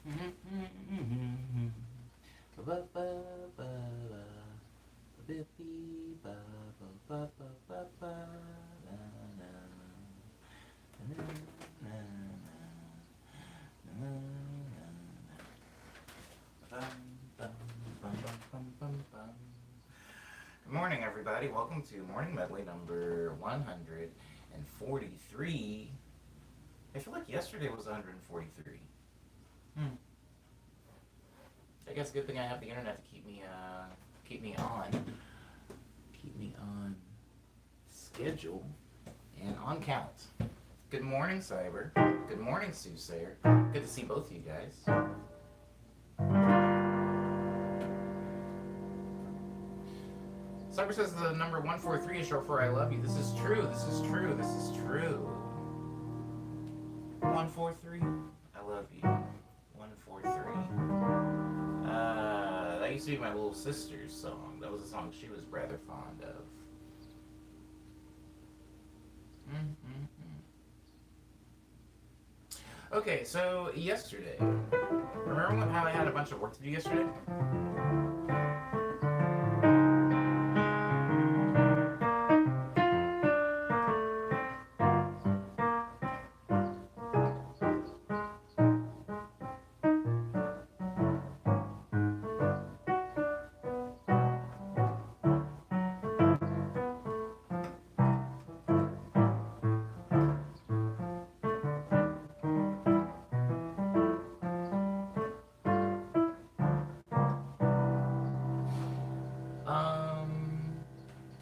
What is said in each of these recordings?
Good morning, everybody. Welcome to Morning Medley number 143. I feel like yesterday was 143. Hmm. I guess a good thing I have the internet to keep me on schedule and on count. Good morning, Cyber. Good morning, Soothsayer. Good to see both of you guys. Cyber says the number 143 is short for I love you. This is true. This is true. This is true. 143. I love you. 143. That used to be my little sister's song. That was a song she was rather fond of. Okay, so yesterday, remember how I had a bunch of work to do yesterday?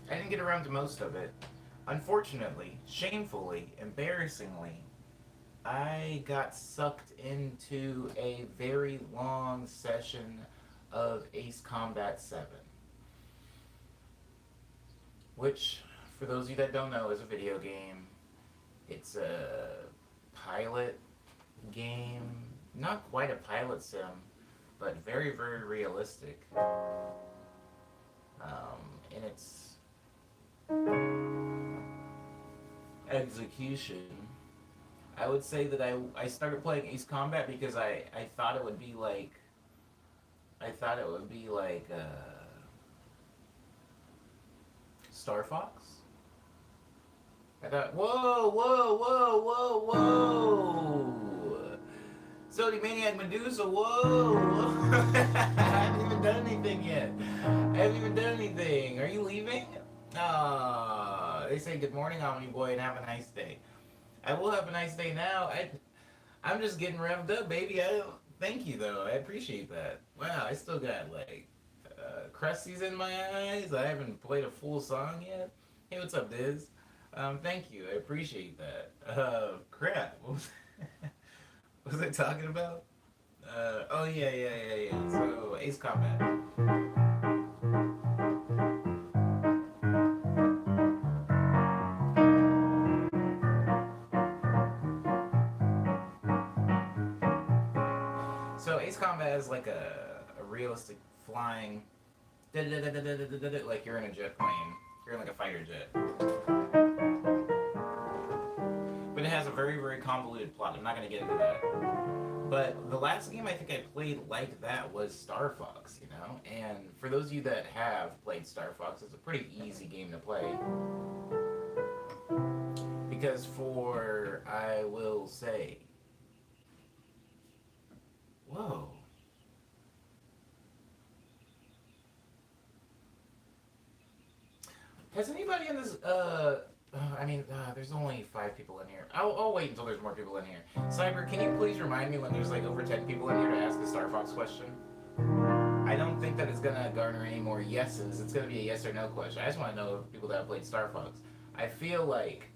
I didn't get around to most of it. Unfortunately, shamefully, embarrassingly, I got sucked into a very long session of Ace Combat 7, which, for those of you that don't know, is a video game. It's a pilot game, not quite a pilot sim, but very, very realistic in its execution. I would say that I started playing Ace Combat because I thought it would be like Star Fox. I thought, whoa, whoa, whoa, whoa, whoa, Sody Maniac Medusa, whoa, I haven't even done anything yet. I haven't even done anything. Are you leaving? They say good morning, Omni Boy, and have a nice day. I will have a nice day now. I'm just getting revved up, baby. I don't. Thank you though. I appreciate that. Wow, I still got like crusties in my eyes. I haven't played a full song yet. Hey, what's up, Diz? Thank you. I appreciate that. Crap. What was I talking about? Oh yeah. So Ace Combat. So Ace Combat is like a realistic flying, like you're in a jet plane. You're in like a fighter jet. But it has a very, very convoluted plot. I'm not going to get into that. But the last game I think I played like that was Star Fox, you know? And for those of you that have played Star Fox, it's a pretty easy game to play. Because I will say, whoa. Has anybody in this, there's only 5 people in here. I'll wait until there's more people in here. Cyber, can you please remind me when there's like over 10 people in here to ask a Star Fox question? I don't think that it's gonna garner any more yeses. It's gonna be a yes or no question. I just want to know if people that have played Star Fox. I feel like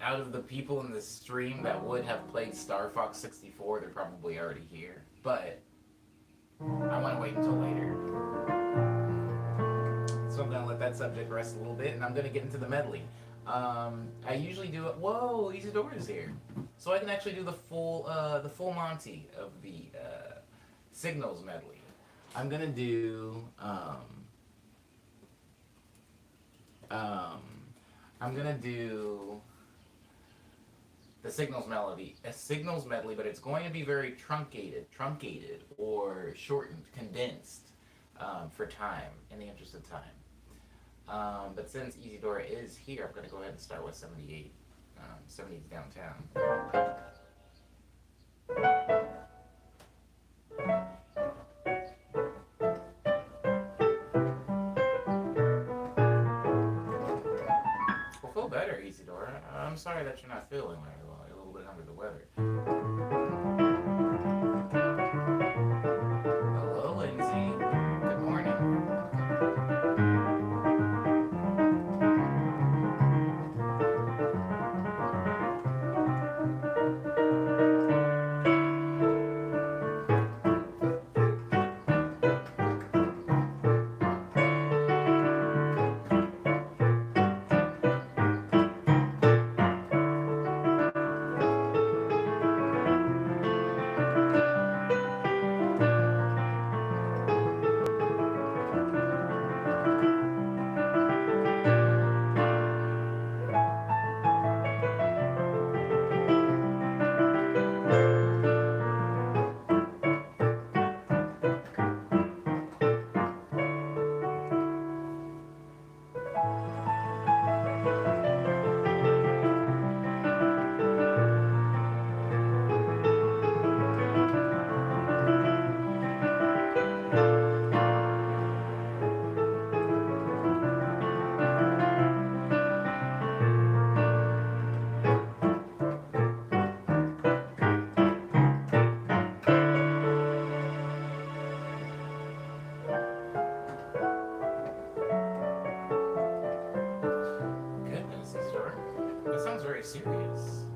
out of the people in the stream that would have played Star Fox 64, they're probably already here. But I want to wait until later. So I'm going to let that subject rest a little bit, and I'm going to get into the medley. I usually do it. Whoa, Isidora's here, so I can actually do the full Monty of the Signals medley. I'm gonna do. I'm gonna do The signals melody, a signals medley, but it's going to be very truncated, or shortened, condensed, for time, in the interest of time. But since Isidora is here, I'm going to go ahead and start with 78. 70's downtown. Well, feel better, Isidora. I'm sorry that you're not feeling very well. You're a little bit under the weather. Hello, Lindsay. Good morning. Goodness, Isidora. That sounds very serious.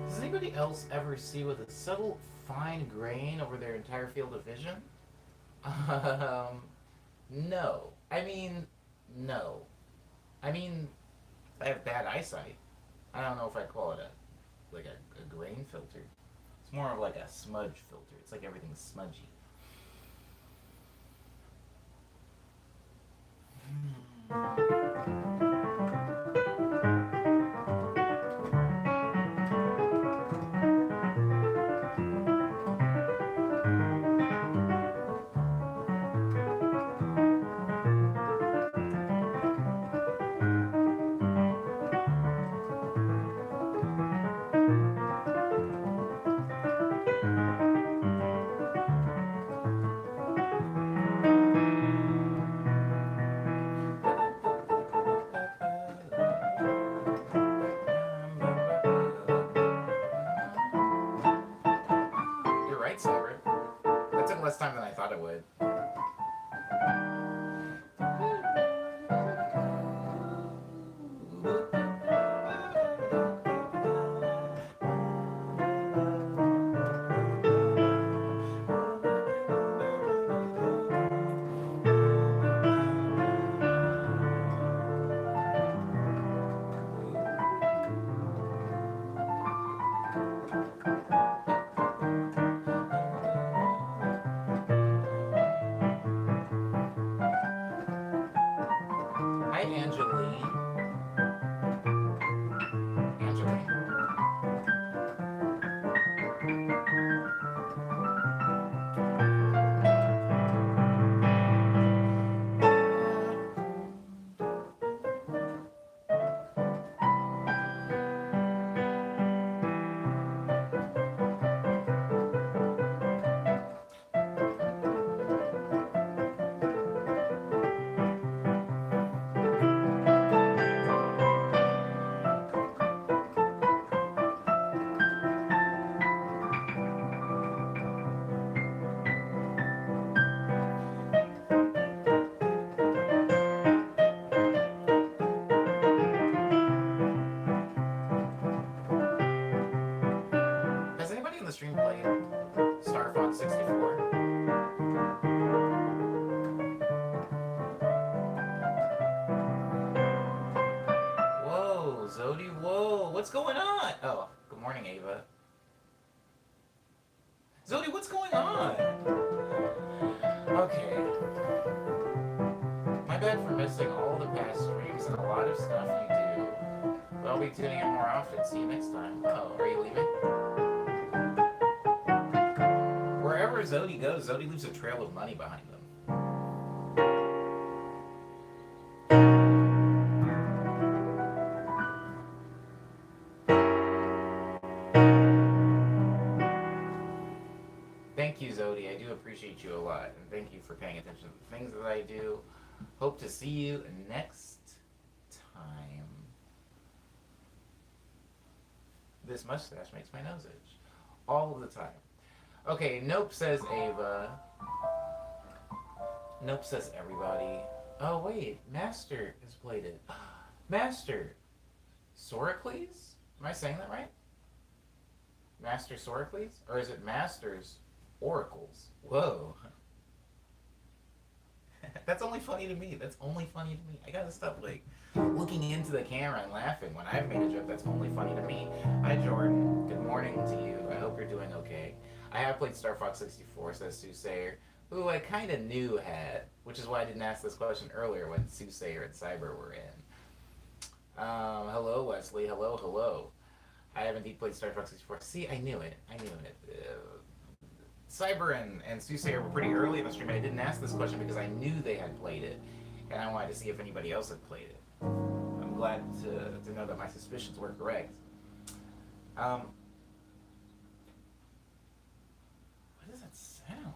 Does anybody else ever see with a subtle, fine grain over their entire field of vision? Um, no. No. I mean, I have bad eyesight. I don't know if I call it a grain filter. It's more of like a smudge filter. It's like everything's smudgy. You're right, Silver. That took less time than I thought it would. Zodi, whoa, what's going on? Oh, good morning, Ava. Zodi, what's going on? Okay. My bad for missing all the past streams and a lot of stuff you do. But I'll be tuning in more often. See you next time. Oh, are you leaving? Wherever Zodi goes, Zodi leaves a trail of money behind them. Thank you, Zodi. I do appreciate you a lot. And thank you for paying attention to the things that I do. Hope to see you next time. This mustache makes my nose itch. All of the time. Okay, nope, says Ava. Nope, says everybody. Oh, wait. Master has played it. Master. Soracles? Am I saying that right? Master Soracles? Or is it Masters Oracles? Whoa. That's only funny to me. That's only funny to me. I gotta stop, like, looking into the camera and laughing when I've made a joke that's only funny to me. Hi, Jordan. Good morning to you. I hope you're doing okay. I have played Star Fox 64, says Soothsayer, who I kind of knew had, which is why I didn't ask this question earlier when Soothsayer and Cyber were in. Hello, Wesley. Hello, hello. I have indeed played Star Fox 64. See, I knew it. I knew it. Cyber and Soothsayer were pretty early in the stream, and I didn't ask this question because I knew they had played it, and I wanted to see if anybody else had played it. I'm glad to know that my suspicions were correct. What does that sound?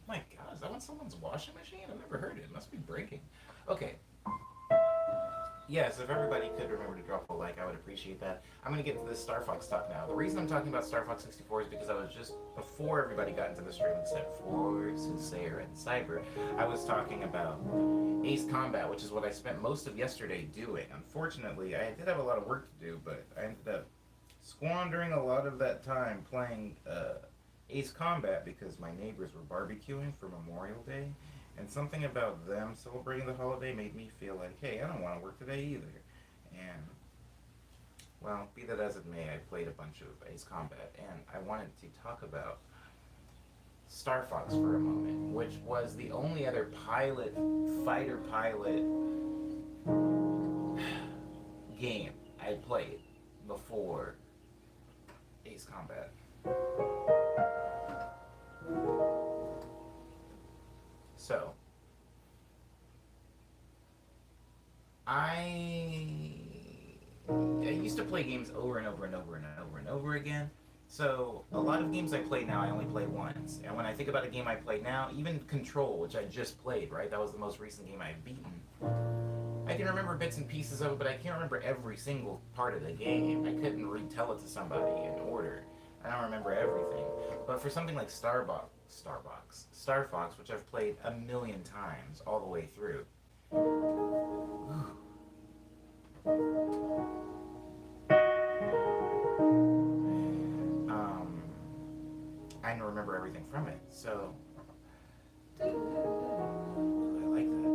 My God, is that on someone's washing machine? I've never heard it. It must be breaking. Okay. Yes, if everybody could remember to drop a like, I would appreciate that. I'm going to get into this Star Fox talk now. The reason I'm talking about Star Fox 64 is because I was just, before everybody got into the stream except for Soothsayer and Cyber, I was talking about Ace Combat, which is what I spent most of yesterday doing. Unfortunately, I did have a lot of work to do, but I ended up squandering a lot of that time playing Ace Combat because my neighbors were barbecuing for Memorial Day. And something about them celebrating the holiday made me feel like, hey, I don't want to work today either. And, well, be that as it may, I played a bunch of Ace Combat, and I wanted to talk about Star Fox for a moment, which was the only other fighter pilot game I played before Ace Combat. So, I used to play games over and over and over and over and over again. So, a lot of games I play now, I only play once. And when I think about a game I play now, even Control, which I just played, right? That was the most recent game I've beaten. I can remember bits and pieces of it, but I can't remember every single part of the game. I couldn't retell it to somebody in order. I don't remember everything. But for something like Star Fox, which I've played a million times all the way through. I don't remember everything from it, so I like that.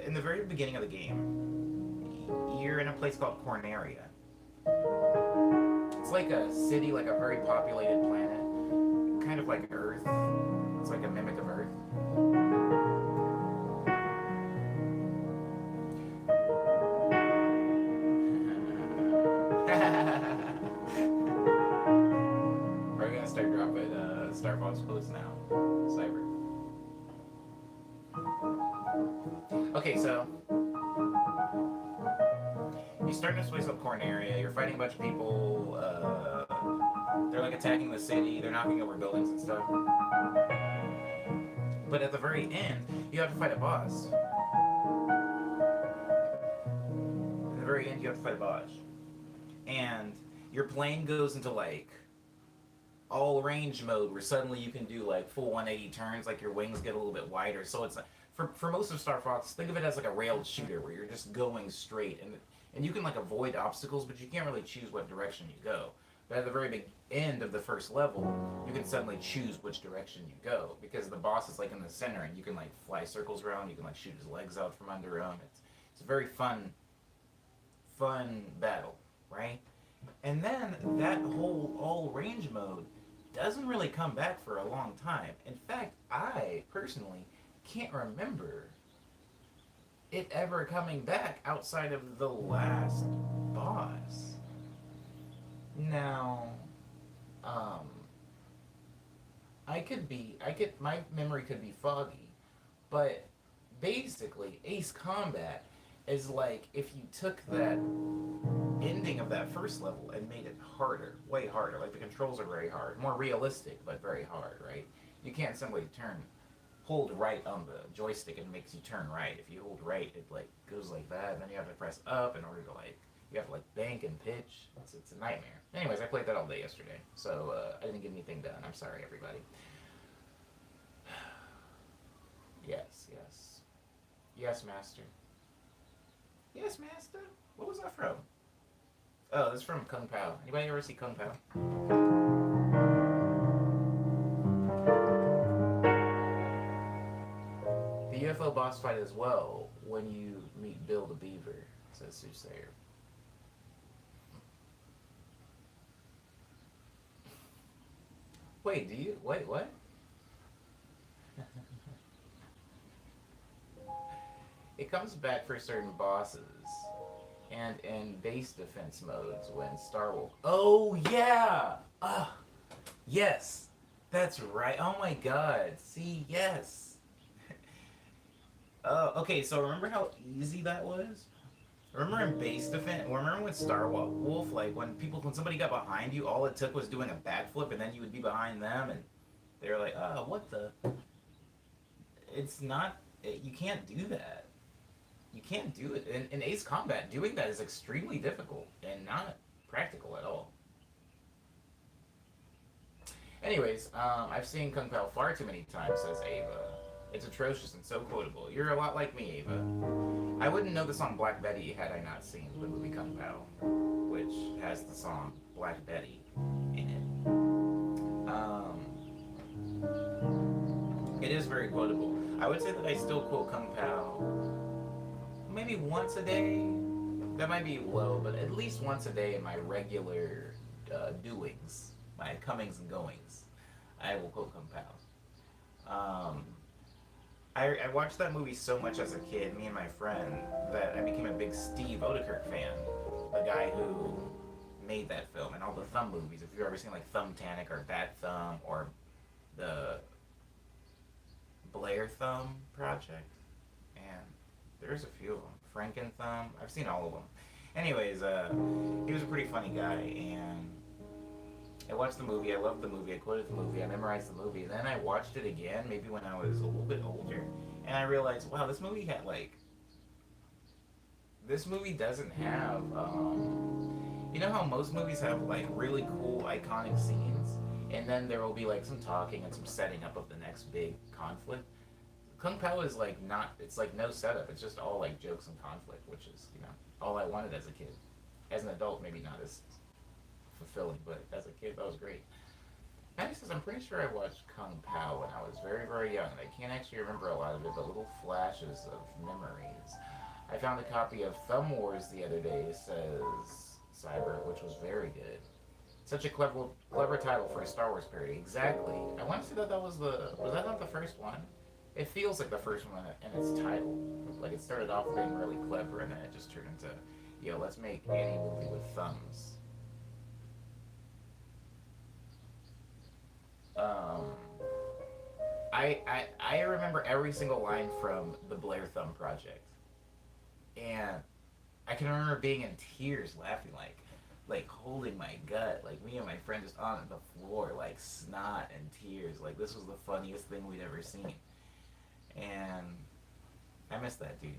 In the very beginning of the game, you're in a place called Corneria. It's like a city, like a very populated planet, kind of like Earth. It's like a mimic of Earth. We're gonna start dropping Star Fox posts now, Cyber. Okay, so you start in this place called Corneria. You're fighting a bunch of people. They're like attacking the city. They're knocking over buildings and stuff. But at the very end, you have to fight a boss. At the very end, you have to fight a boss. And your plane goes into like all range mode, where suddenly you can do like full 180 turns. Like your wings get a little bit wider. So it's for most of Star Fox, think of it as like a railed shooter where you're just going straight, and you can like avoid obstacles, but you can't really choose what direction you go. But at the very big end of the first level, you can suddenly choose which direction you go because the boss is like in the center, and you can like fly circles around. You can like shoot his legs out from under him. It's a very fun battle, right? And then that whole all range mode doesn't really come back for a long time. In fact, I personally can't remember it ever coming back outside of the last boss. Now, um, my memory could be foggy, but basically, Ace Combat is like if you took that ending of that first level and made it harder, way harder. Like the controls are very hard, more realistic, but very hard, right? You can't simply hold right on the joystick and it makes you turn right. If you hold right, it like goes like that, and then you have to press up in order to like you have to like bank and pitch. It's a nightmare. Anyways, I played that all day yesterday, so I didn't get anything done. I'm sorry, everybody. Yes, master. Yes, master. What was that from? Oh, this is from Kung Pao. Anybody ever see Kung Pao? The UFO boss fight as well when you meet Bill the Beaver, says Soothsayer. Wait, do you? Wait, what? It comes back for certain bosses and in base defense modes when Star Wolf. Oh, yeah! Yes! That's right. Oh my god. See, yes. Okay, so remember how easy that was? Remember in base defense? Remember when Star Wolf, like when somebody got behind you, all it took was doing a backflip, and then you would be behind them, and they were like, "Oh, what the?" It's not. You can't do that. You can't do it in Ace Combat. Doing that is extremely difficult and not practical at all. Anyways, I've seen Kung Pao far too many times, says Ava. It's atrocious and so quotable. You're a lot like me, Ava. I wouldn't know the song Black Betty had I not seen the movie Kung Pao, which has the song Black Betty in it. It is very quotable. I would say that I still quote Kung Pao maybe once a day. That might be low, but at least once a day in my regular doings, my comings and goings, I will quote Kung Pao. I watched that movie so much as a kid, me and my friend, that I became a big Steve Odekirk fan. The guy who made that film and all the Thumb movies. If you've ever seen like Thumbtanic or Bad Thumb or the Blair Thumb Project, and there's a few of them. Franken Thumb. I've seen all of them. Anyways, he was a pretty funny guy, and I watched the movie. I loved the movie. I quoted the movie. I memorized the movie. Then I watched it again, maybe when I was a little bit older, and I realized, wow, this movie had like. This movie doesn't have. You know how most movies have like really cool, iconic scenes, and then there will be like some talking and some setting up of the next big conflict. Kung Pao is like not. It's like no setup. It's just all like jokes and conflict, which is all I wanted as a kid. As an adult, maybe not as fulfilling, but as a kid, that was great. Patty says, I'm pretty sure I watched Kung Pao when I was very, very young, and I can't actually remember a lot of it, but little flashes of memories. I found a copy of Thumb Wars the other day, says Cyber, which was very good. Such a clever title for a Star Wars parody. Exactly. I want to say that was that not the first one? It feels like the first one in its title. Like it started off being really clever, and then it just turned into, let's make any movie with thumbs. I remember every single line from the Blair Thumb Project, and I can remember being in tears, laughing, like holding my gut, like me and my friend just on the floor, like snot and tears, like this was the funniest thing we'd ever seen, and I miss that dude.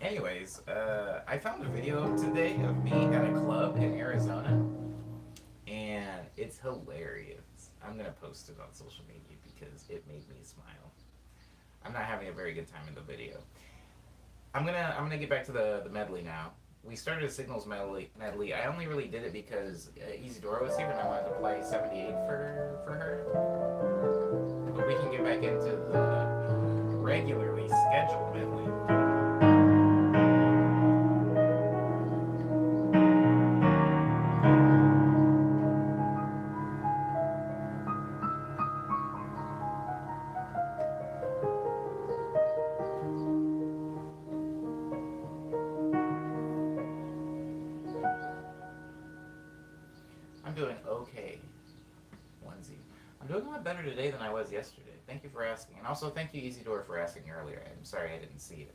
Anyways, I found a video today of me at a club in Arizona, and it's hilarious. I'm gonna post it on social media because it made me smile. I'm not having a very good time in the video. I'm gonna get back to the medley now. we started a signals medley. I only really did it because Isidora was here and I wanted to play 78 for her. But we can get back into the regularly scheduled medley. I'm doing okay. Onesie. I'm doing a lot better today than I was yesterday. Thank you for asking. And also thank you, Isidore, for asking earlier. I'm sorry I didn't see it.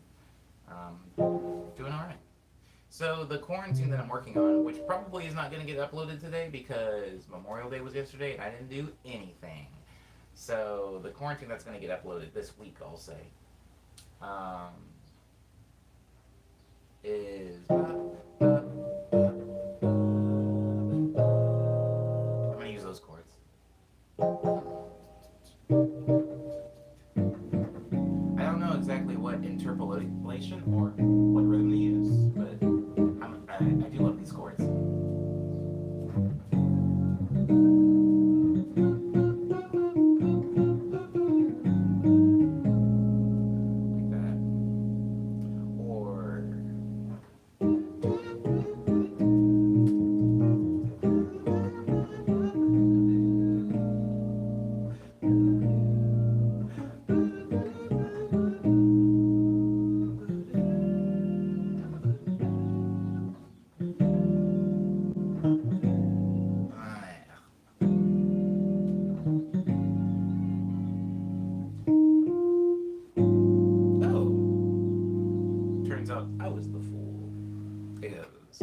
Doing alright. So the quarantine that I'm working on, which probably is not going to get uploaded today because Memorial Day was yesterday and I didn't do anything. So the quarantine that's going to get uploaded this week, I'll say, um, is I'm going to use those chords. I don't know exactly what interpolation or what rhythm to use, but I do love these chords. Like that. Or oh, turns out I was the fool. Is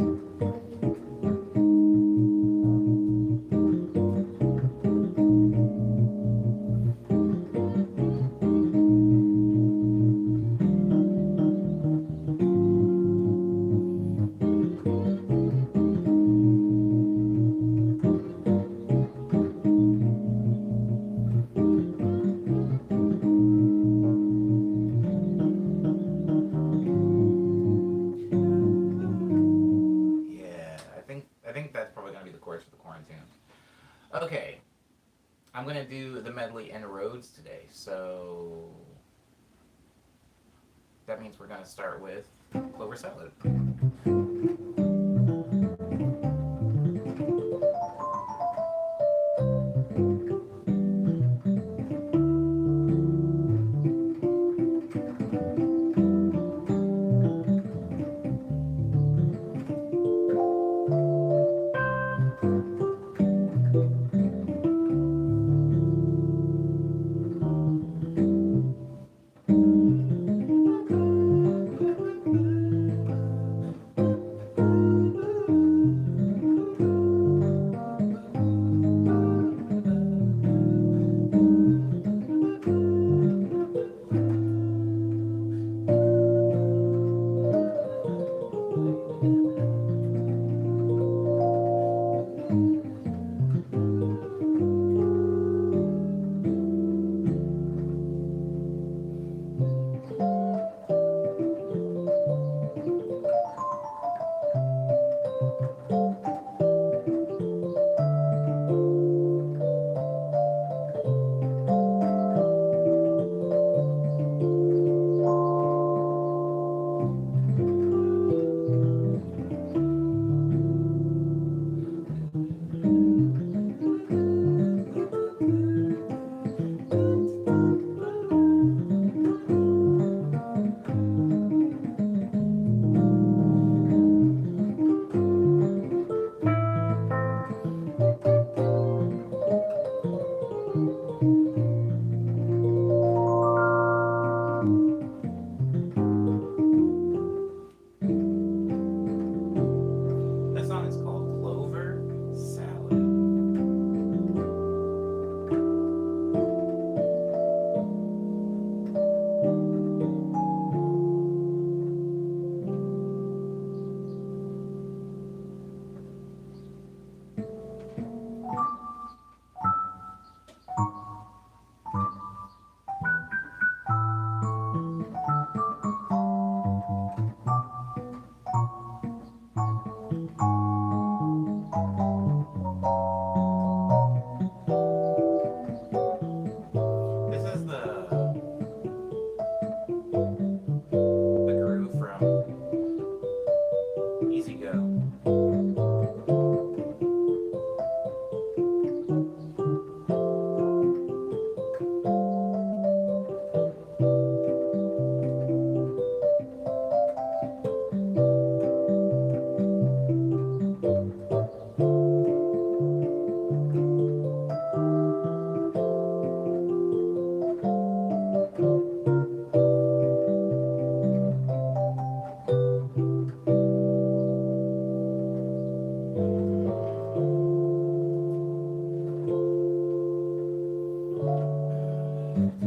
yeah, I think that's probably gonna be the chorus for the quarantine. Okay, I'm gonna do the medley and roads today, so that means we're gonna start with Clover Salad. That song is called Clover Salad. And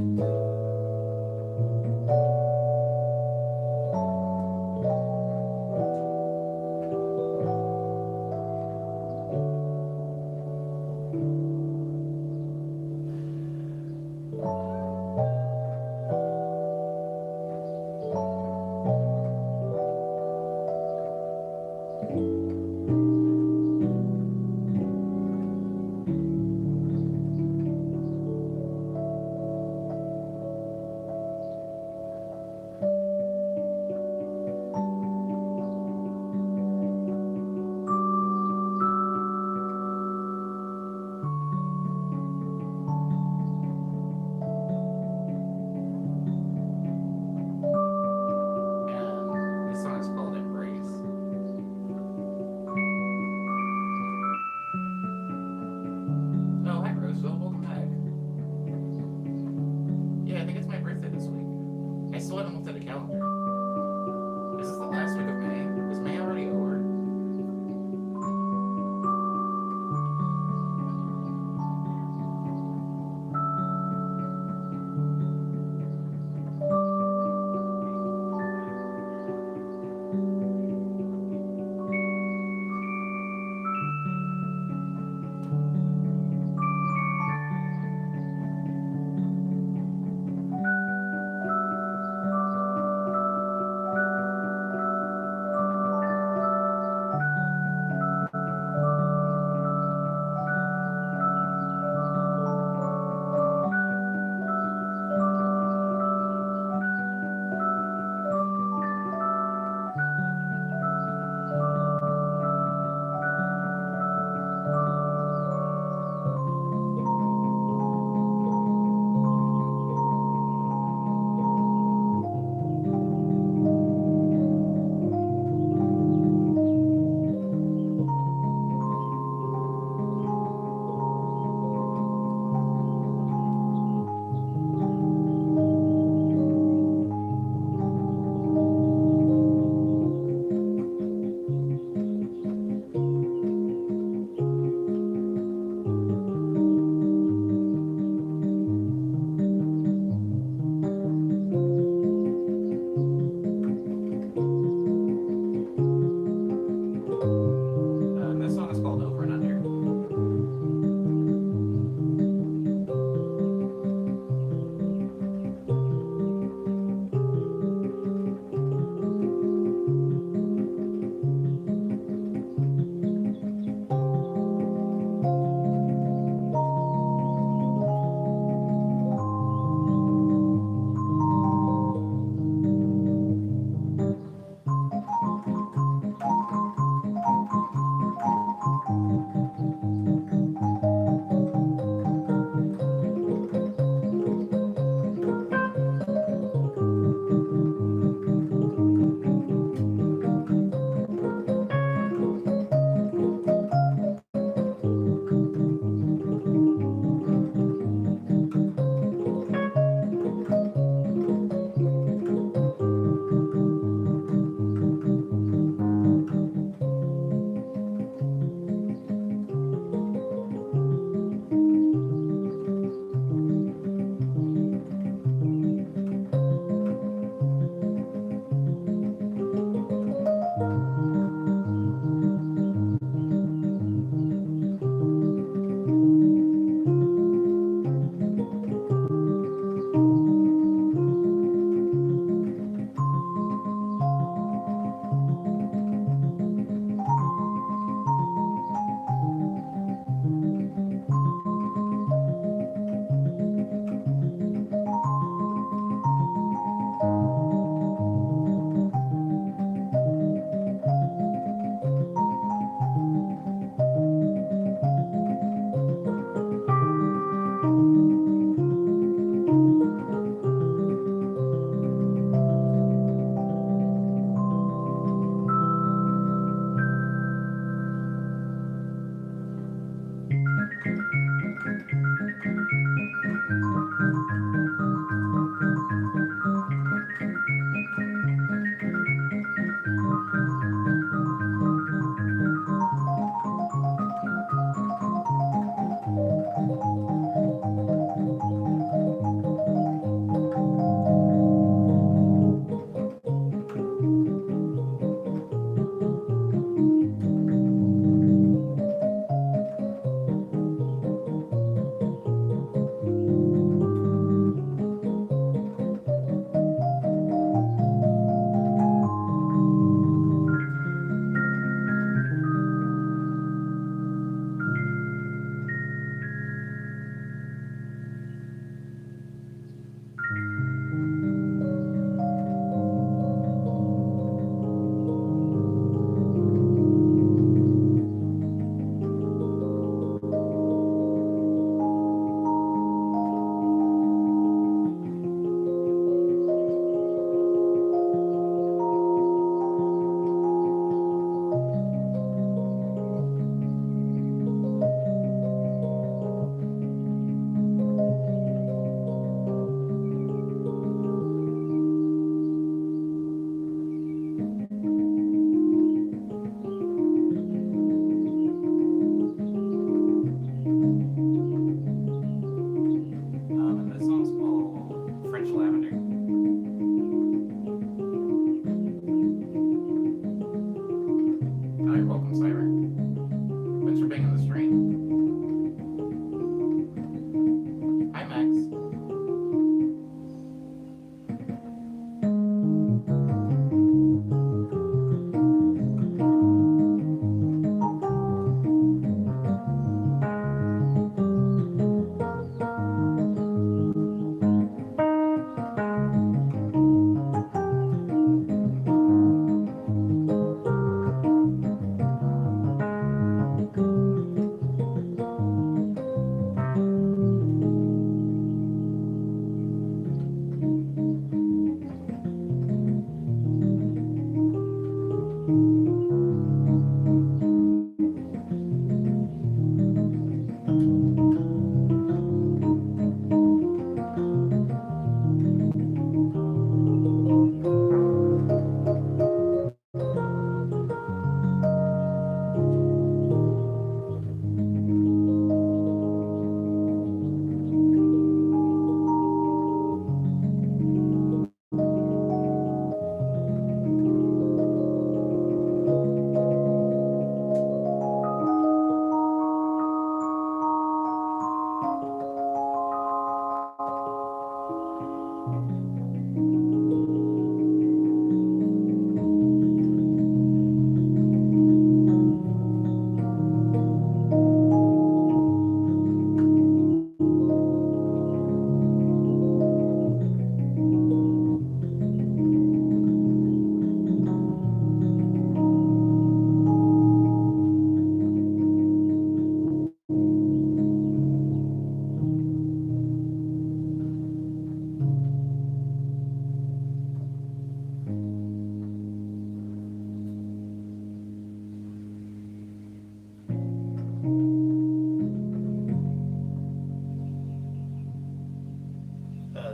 this song is called Embrace. Oh, hi, Roseville. Welcome back. Yeah, I think it's my birthday this week. I still haven't looked at a calendar. Is this the last week of May? Is May already over?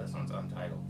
This one's untitled.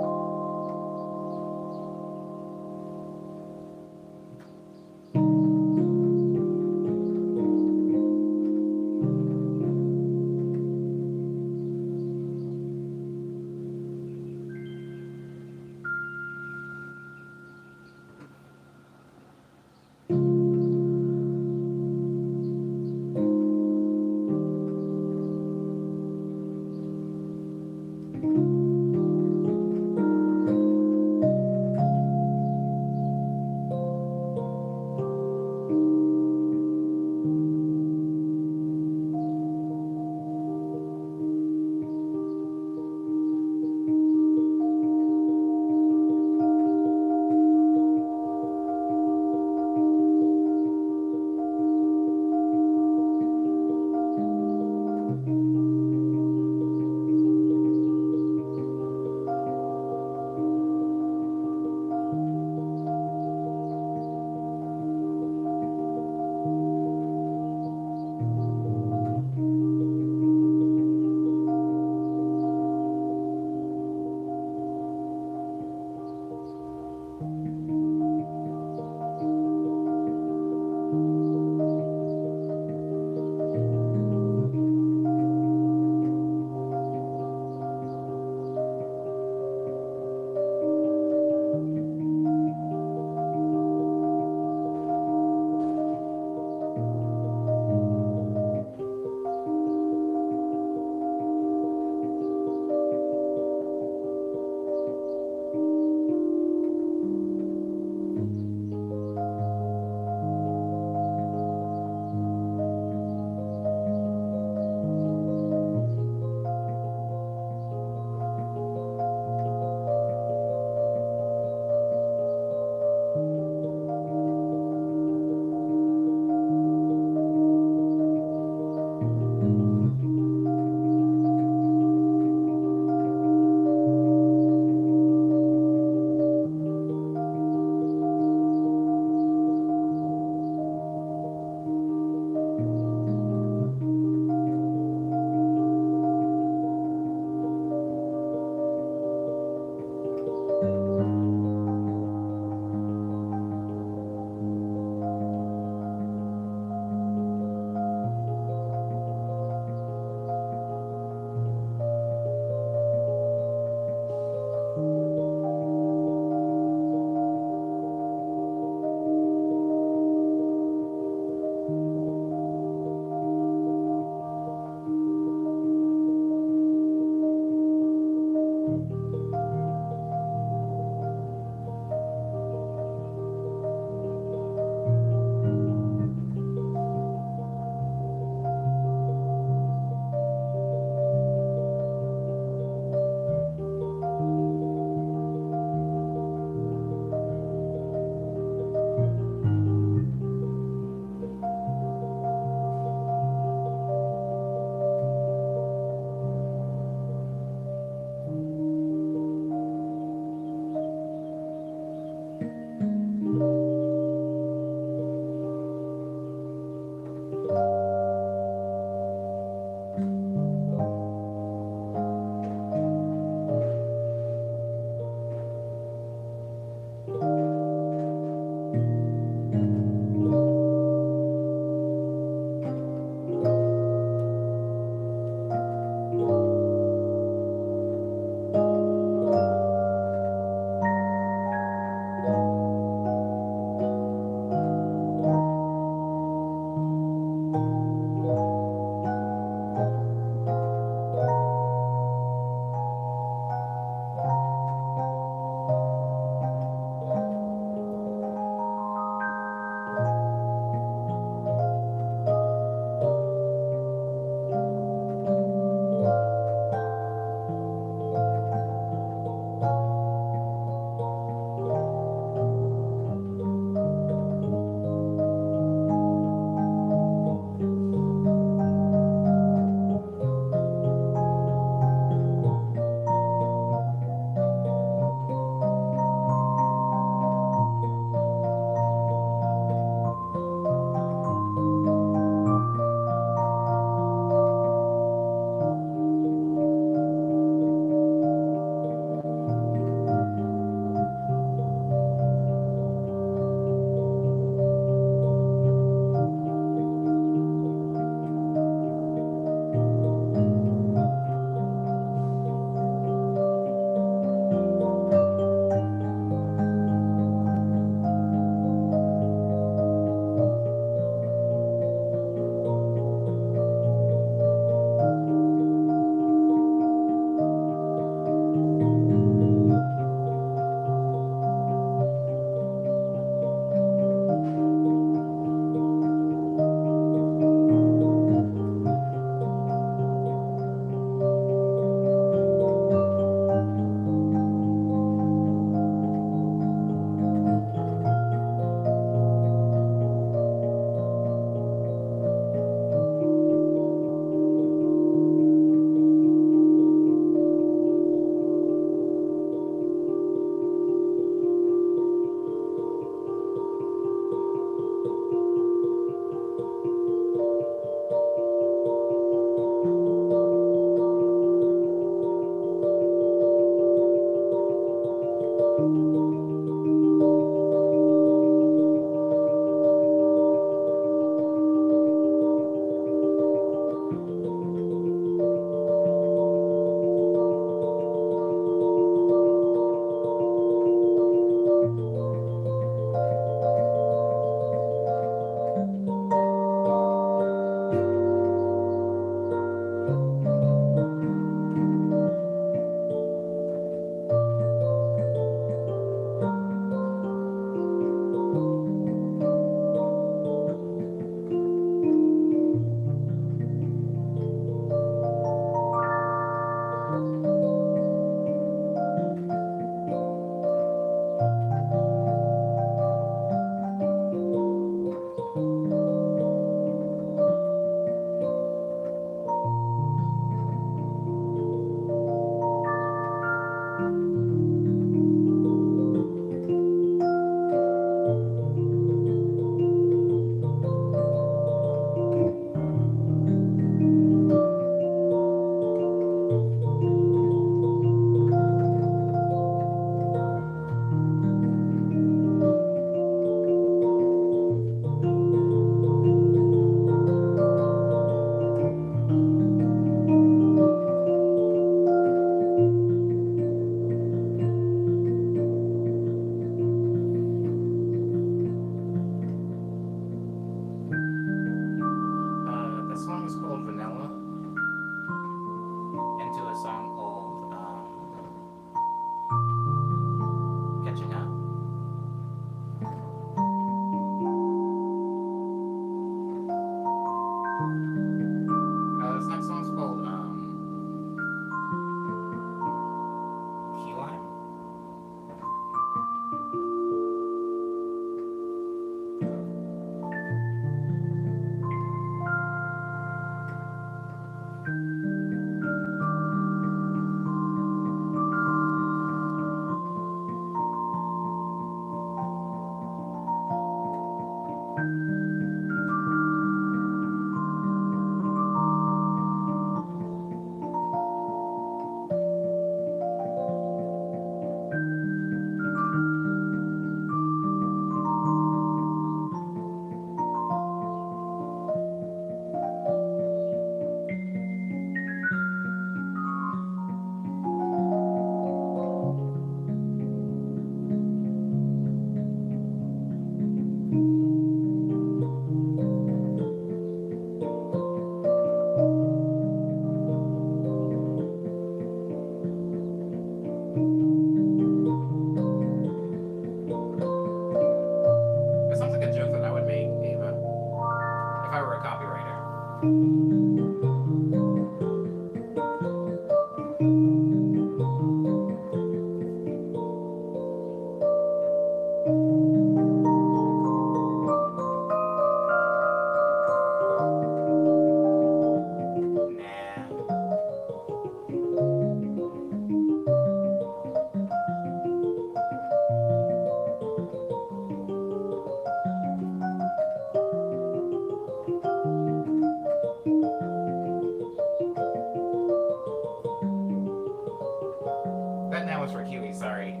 was for Kiwi. Sorry.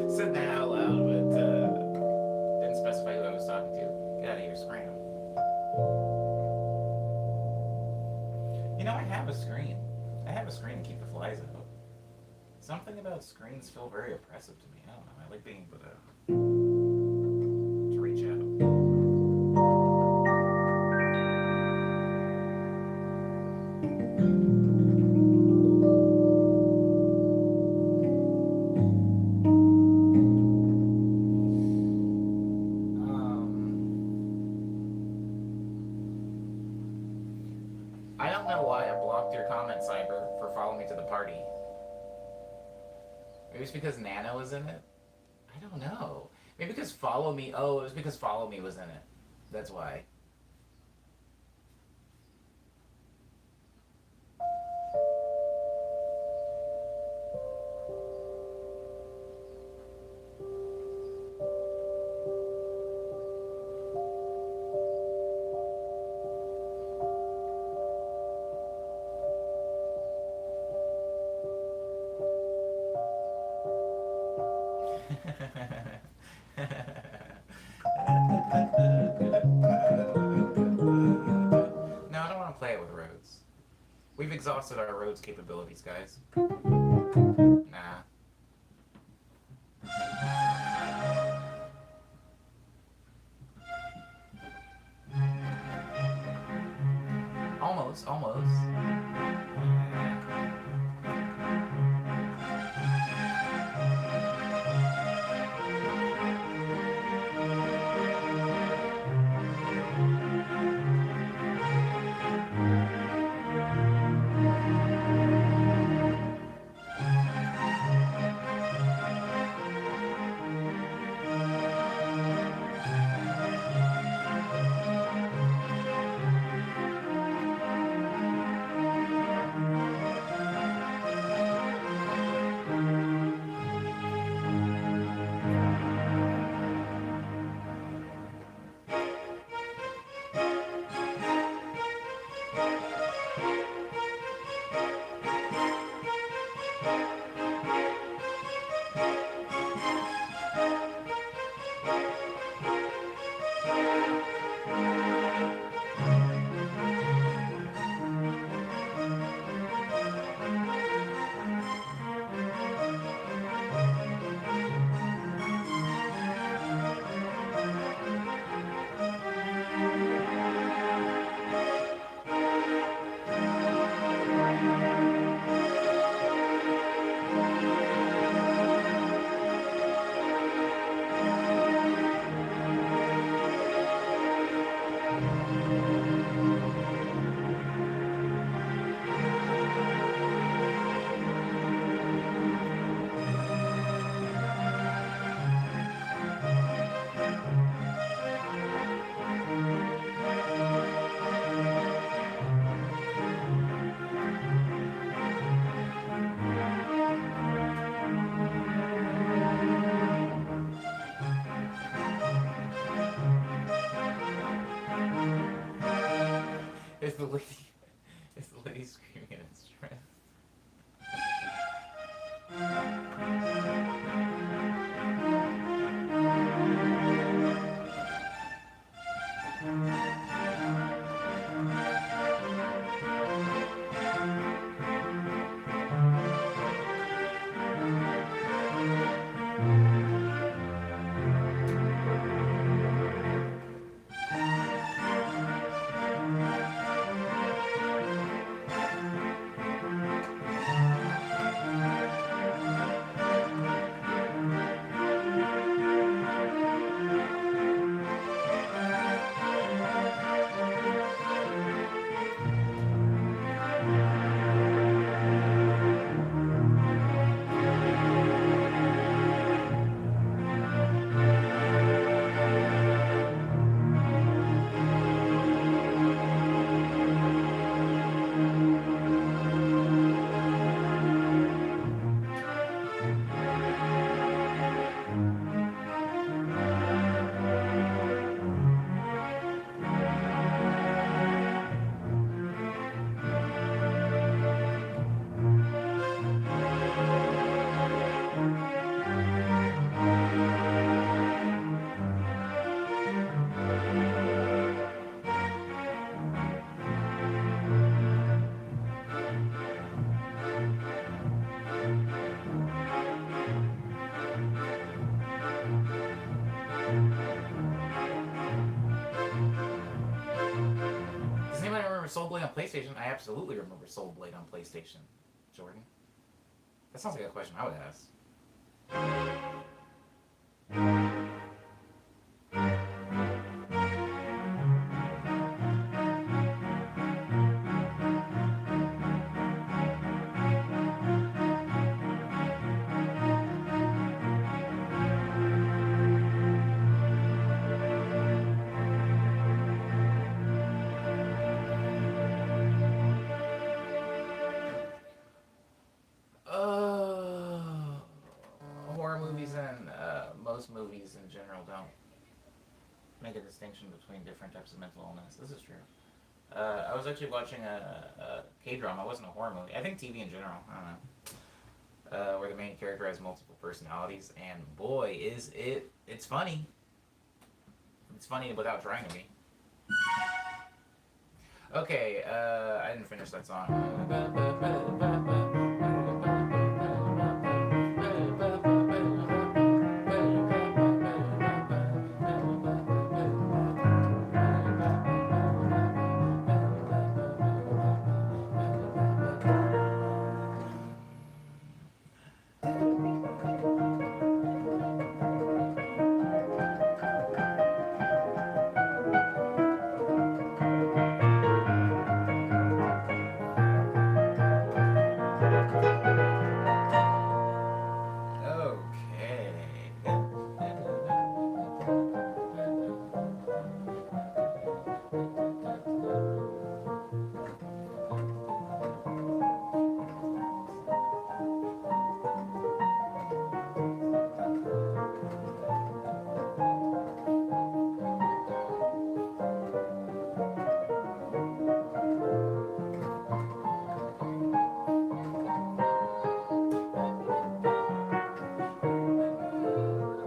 Said that out loud, but didn't specify who I was talking to. Get out of here, scram. You know, I have a screen. I have a screen to keep the flies out. Something about screens feel very oppressive to me. I don't know. I like being able to reach out. I don't know why I blocked your comment, Cyber, for following me to the party. Maybe it's because Nano was in it? I don't know. Maybe because Follow Me... Oh, it was because Follow Me was in it. That's why. No, I don't want to play it with roads. We've exhausted our roads capabilities, guys. Nah. Almost, almost. Is the lady... Is the lady screaming at its strength? PlayStation, I absolutely remember Soul Blade on PlayStation. Jordan? That sounds like a question I would ask. Uh, Horror movies and most movies in general don't make a distinction between different types of mental illness. This is true. I was actually watching a K drama. It wasn't a horror movie. I think TV in general. I don't know. Where the main character has multiple personalities, and boy, is it! It's funny. It's funny without trying to be. Okay, I didn't finish that song.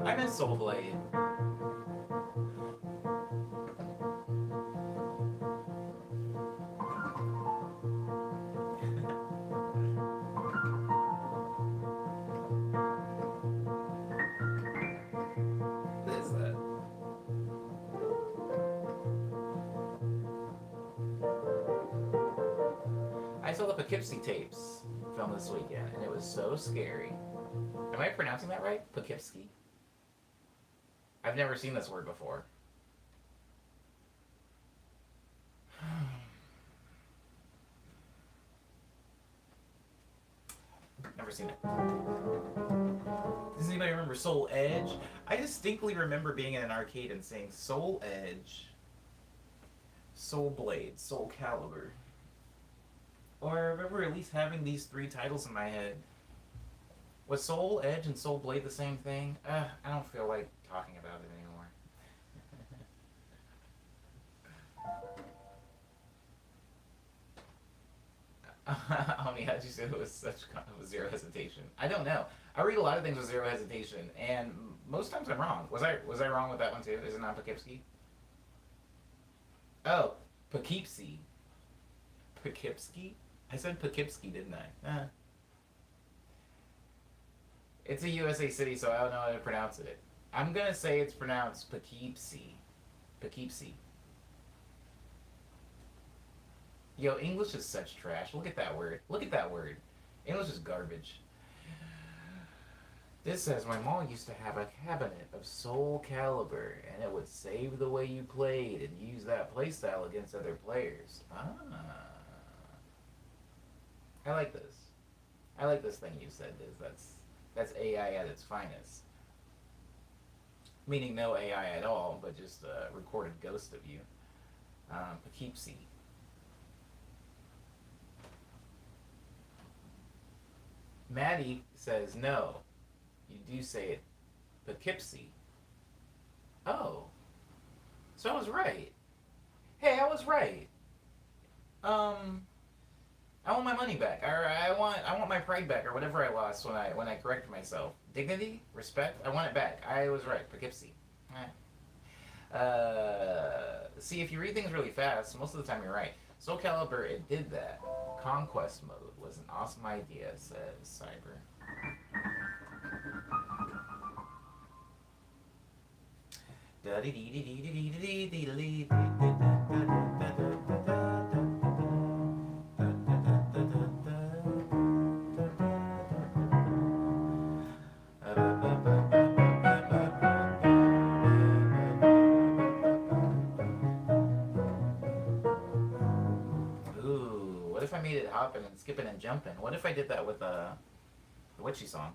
I miss Soul Blade. What is that? I saw the Poughkeepsie tapes film this weekend, and it was so scary. Am I pronouncing that right? Poughkeepsie? I've never seen this word before. Never seen it. Does anybody remember Soul Edge? I distinctly remember being in an arcade and saying Soul Edge, Soul Blade, Soul Calibur. Or I remember at least having these three titles in my head. Was Soul Edge and Soul Blade the same thing? I don't feel like talking about it anymore. Omni, how'd you say it was with zero hesitation? I don't know. I read a lot of things with zero hesitation, and most times I'm wrong. Was I wrong with that one too? Is it not Poughkeepsie? Oh, Poughkeepsie. Poughkeepsie? I said Poughkeepsie, didn't I? It's a USA city, so I don't know how to pronounce it. I'm gonna say it's pronounced Poughkeepsie. Poughkeepsie. Yo, English is such trash. Look at that word. Look at that word. English is garbage. This says, my mom used to have a cabinet of Soul Calibur, and it would save the way you played and use that playstyle against other players. I like this. I like this thing you said, Diz. That's AI at its finest. Meaning no AI at all, but just a recorded ghost of you. Poughkeepsie. Maddie says no. You do say it Poughkeepsie. Oh. So I was right. Hey, I was right. I want my money back. Or I want my pride back, or whatever I lost when I corrected myself. Dignity? Respect? I want it back. I was right. Poughkeepsie. See, if you read things really fast, most of the time you're right. Soul Calibur, it did that. Conquest mode was an awesome idea, says Cyber. What if I made it hopping and skipping and jumping? What if I did that with the witchy song?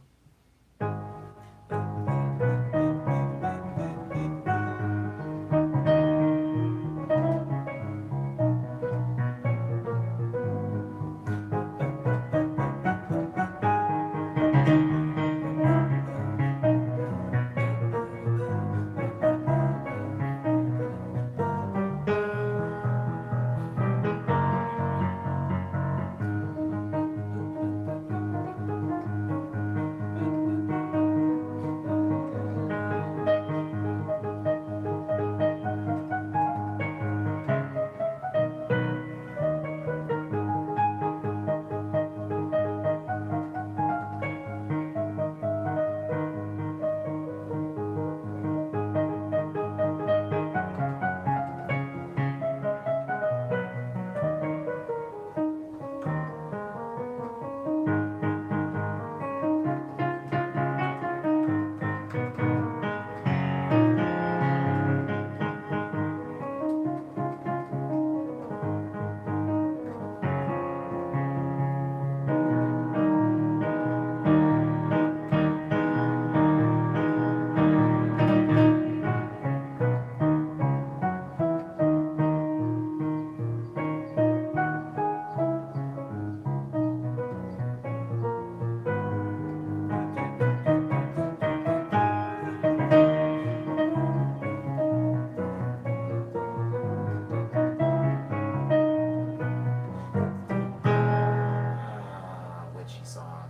Witchy song.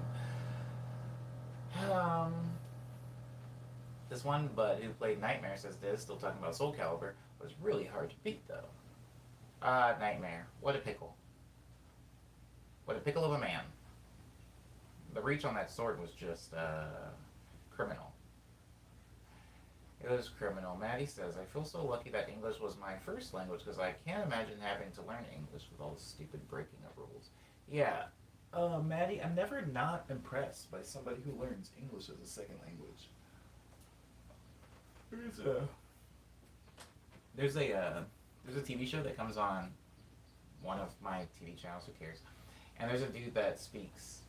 Um, this one bud who played Nightmare says this, still talking about Soul Calibur, was really hard to beat though. Nightmare. What a pickle. What a pickle of a man. The reach on that sword was just, criminal. It was criminal. Maddie says, I feel so lucky that English was my first language because I can't imagine having to learn English with all the stupid breaking of rules. Yeah. Maddie, I'm never not impressed by somebody who learns English as a second language. There's a there's a there's a TV show that comes on one of my TV channels. Who cares? And there's a dude that speaks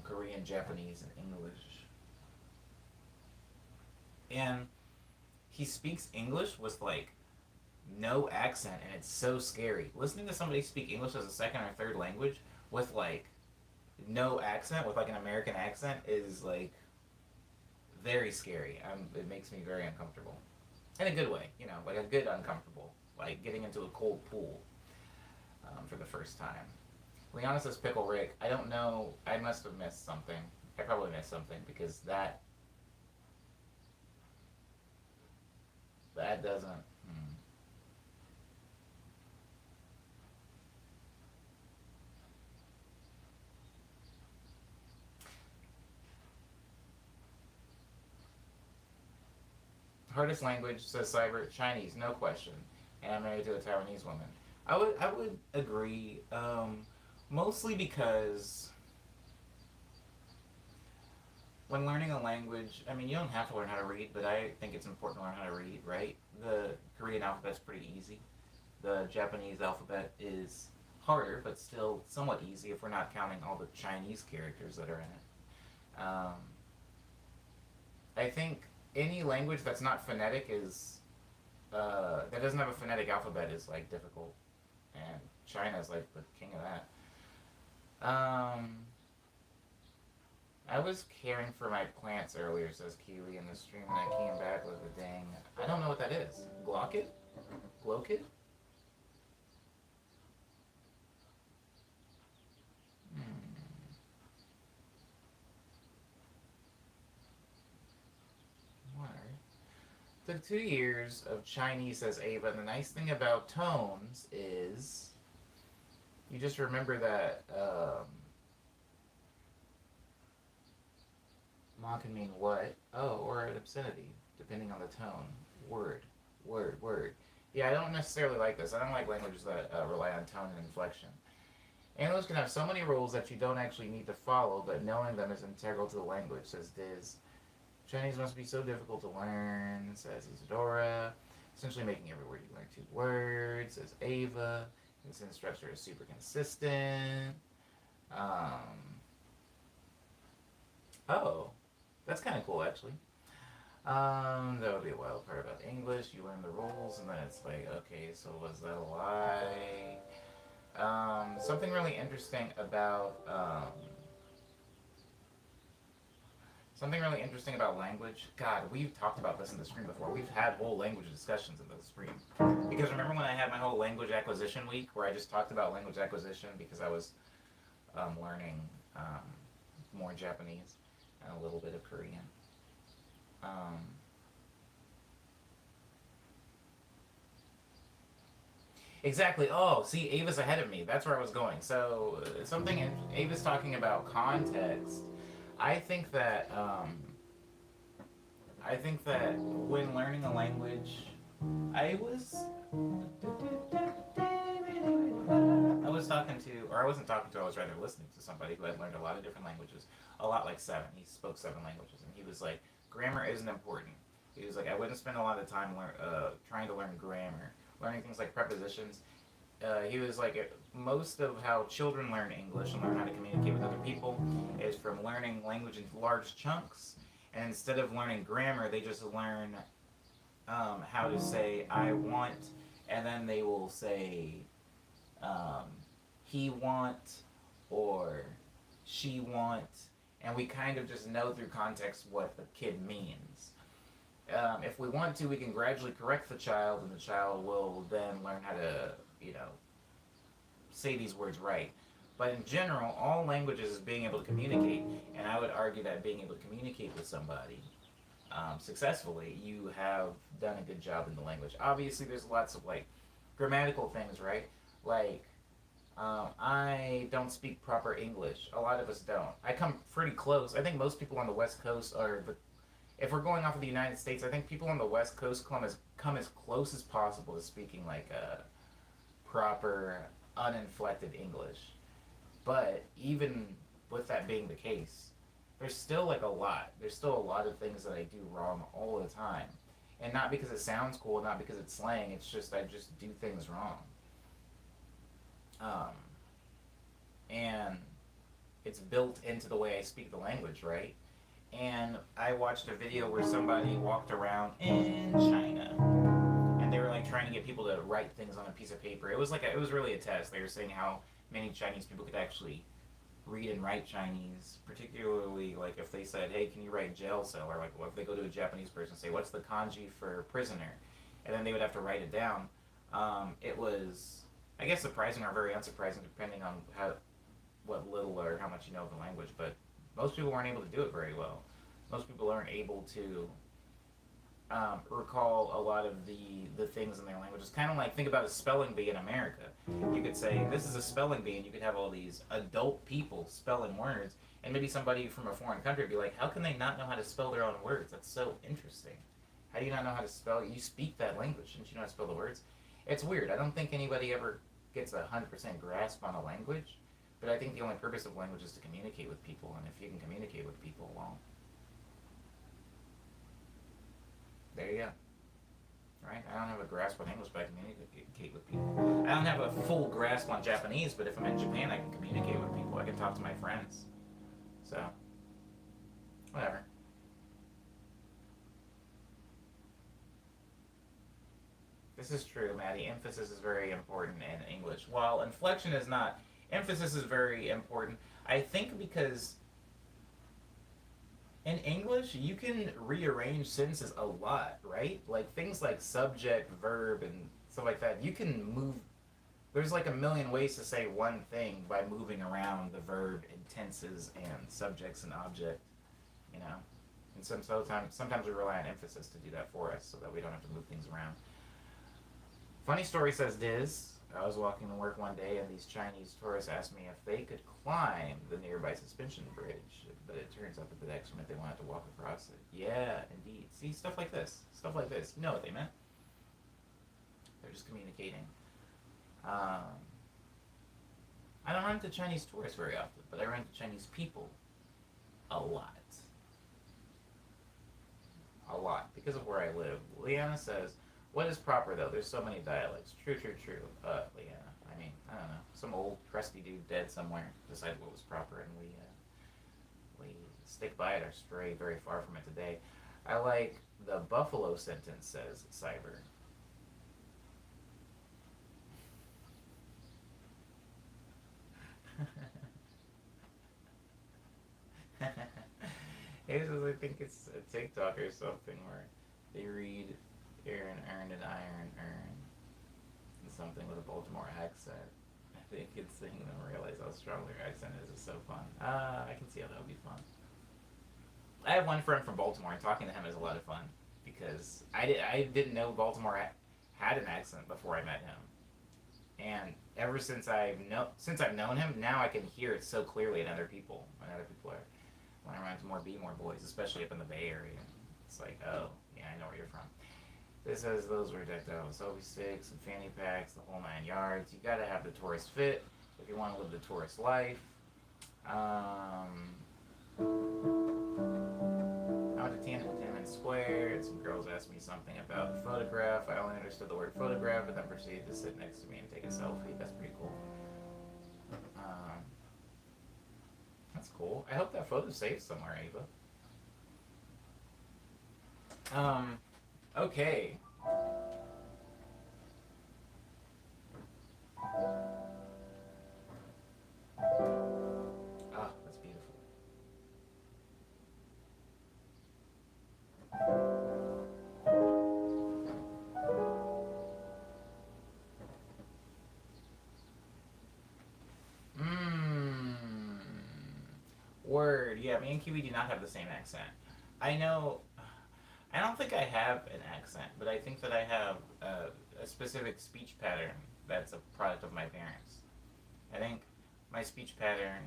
Korean, Japanese, and English, and he speaks English with like no accent, and it's so scary. Listening to somebody speak English as a second or third language with like no accent, with like an American accent, is like very scary. It makes me very uncomfortable, in a good way. You know, like a good uncomfortable, like getting into a cold pool for the first time. Liana says Pickle Rick. I don't know. I must have missed something. I probably missed something because that doesn't. Hardest language, says Cyber, Chinese, no question. And I'm married to a Taiwanese woman. I would agree, mostly because when learning a language, I mean, you don't have to learn how to read, but I think it's important to learn how to read, right? The Korean alphabet's pretty easy. The Japanese alphabet is harder, but still somewhat easy if we're not counting all the Chinese characters that are in it. I think any language that's not phonetic is that doesn't have a phonetic alphabet is like difficult, and China's like the king of that. I was caring for my plants earlier, says Kiwi in the stream, and I came back with a dang. I don't know what that is. Glockit? Glokit? What? Took 2 years of Chinese, says Ava, and the nice thing about tones is you just remember that ma can mean what, oh, or an obscenity, depending on the tone. Word, word, word. Yeah, I don't necessarily like this. I don't like languages that rely on tone and inflection. English can have so many rules that you don't actually need to follow, but knowing them is integral to the language, says Diz. Chinese must be so difficult to learn, says Isadora. Essentially making every word you learn 2 words, says Ava. This instructor is super consistent. Um, oh, that's kind of cool, actually. That would be a wild part about English. You learn the rules, and then it's like, okay, so was that a lie? Something really interesting about something really interesting about language. God, we've talked about this in the stream before. We've had whole language discussions in the stream. Because remember when I had my whole language acquisition week, where I just talked about language acquisition because I was learning more Japanese and a little bit of Korean. Um, exactly. Oh, see, Ava's ahead of me. That's where I was going. So Ava's talking about context. I think that I think that when learning a language, I was I was talking to, or I wasn't talking to, I was rather listening to somebody who had learned a lot of different languages, a lot like seven. He spoke seven languages, and he was like, grammar isn't important. He was like, I wouldn't spend a lot of time trying to learn grammar, learning things like prepositions. He was like, most of how children learn English and learn how to communicate with other people is from learning language in large chunks. And instead of learning grammar, they just learn how to say I want, and then they will say um, he want or she want, and we kind of just know through context what the kid means. If we want to, we can gradually correct the child, and the child will then learn how to, say these words right. But in general, all languages is being able to communicate, and I would argue that being able to communicate with somebody successfully, you have done a good job in the language. Obviously, there's lots of like grammatical things, right? Like, I don't speak proper English. A lot of us don't. I come pretty close. I think most people on the West Coast are the. If we're going off of the United States, I think people on the West Coast come as close as possible to speaking like a proper, uninflected English. But even with that being the case, there's still like a lot. There's still a lot of things that I do wrong all the time. And not because it sounds cool, not because it's slang, it's just I just do things wrong. Um, and it's built into the way I speak the language, right? And I watched a video where somebody walked around in China and they were like trying to get people to write things on a piece of paper. It was really a test. They were saying how many Chinese people could actually read and write Chinese, particularly like if they said, "Hey, can you write jail cell?" Or like if they go to a Japanese person and say, "What's the kanji for prisoner?" And then they would have to write it down. It was, I guess, surprising or very unsurprising, depending on what little or how much you know of the language. But most people weren't able to do it very well. Most people aren't able to recall a lot of the things in their language. It's kind of like, think about a spelling bee in America. You could say, this is a spelling bee, and you could have all these adult people spelling words, and maybe somebody from a foreign country would be like, how can they not know how to spell their own words? That's so interesting. How do you not know how to spell? You speak that language, shouldn't you know how to spell the words? It's weird. I don't think anybody ever gets a 100% grasp on a language, but I think the only purpose of language is to communicate with people, and if you can communicate with people, well, there you go. Right? I don't have a grasp on English, but I can communicate with people. I don't have a full grasp on Japanese, but if I'm in Japan, I can communicate with people. I can talk to my friends. So, whatever. This is true, Maddie. Emphasis is very important in English. While inflection is not, emphasis is very important. I think because in English, you can rearrange sentences a lot, right? Like things like subject, verb, and stuff like that. You can move. There's like a million ways to say one thing by moving around the verb and tenses and subjects and object, you know? And sometimes we rely on emphasis to do that for us so that we don't have to move things around. Funny story, says Diz. I was walking to work one day and these Chinese tourists asked me if they could climb the nearby suspension bridge, but it turns out that the actually meant they wanted to walk across it. Yeah, indeed. See, stuff like this. Stuff like this. You know what they meant. They're just communicating. I don't run into Chinese tourists very often, but I run into Chinese people a lot. A lot. Because of where I live. Leanna says, what is proper though? There's so many dialects. True, true, true. Leanna. I mean, I don't know, some old crusty dude dead somewhere decided what was proper, and we stick by it or stray very far from it today. I like the Buffalo sentence says cyber. I think it's a TikTok or something where they read Aaron earned an iron earn something with a Baltimore accent. I think it's seeing them realize how strong their accent is so fun. I can see how that would be fun. I have one friend from Baltimore, and talking to him is a lot of fun because I didn't know Baltimore had an accent before I met him, and ever since I've known him, now I can hear it so clearly in other people are when I run into more B more boys, especially up in the Bay Area. It's like, oh yeah, I know where you're from. This says those were decked out with selfie sticks and fanny packs, the whole 9 yards. You gotta have the tourist fit if you want to live the tourist life. I went to Tiananmen Square, and some girls asked me something about the photograph. I only understood the word photograph, but then proceeded to sit next to me and take a selfie. That's pretty cool. That's cool. I hope that photo's saved somewhere, Ava. Okay. Ah, that's beautiful. Mmm. Word. Yeah, me and Kiwi do not have the same accent. I know. I don't think I have an accent, but I think that I have a specific speech pattern that's a product of my parents. I think my speech pattern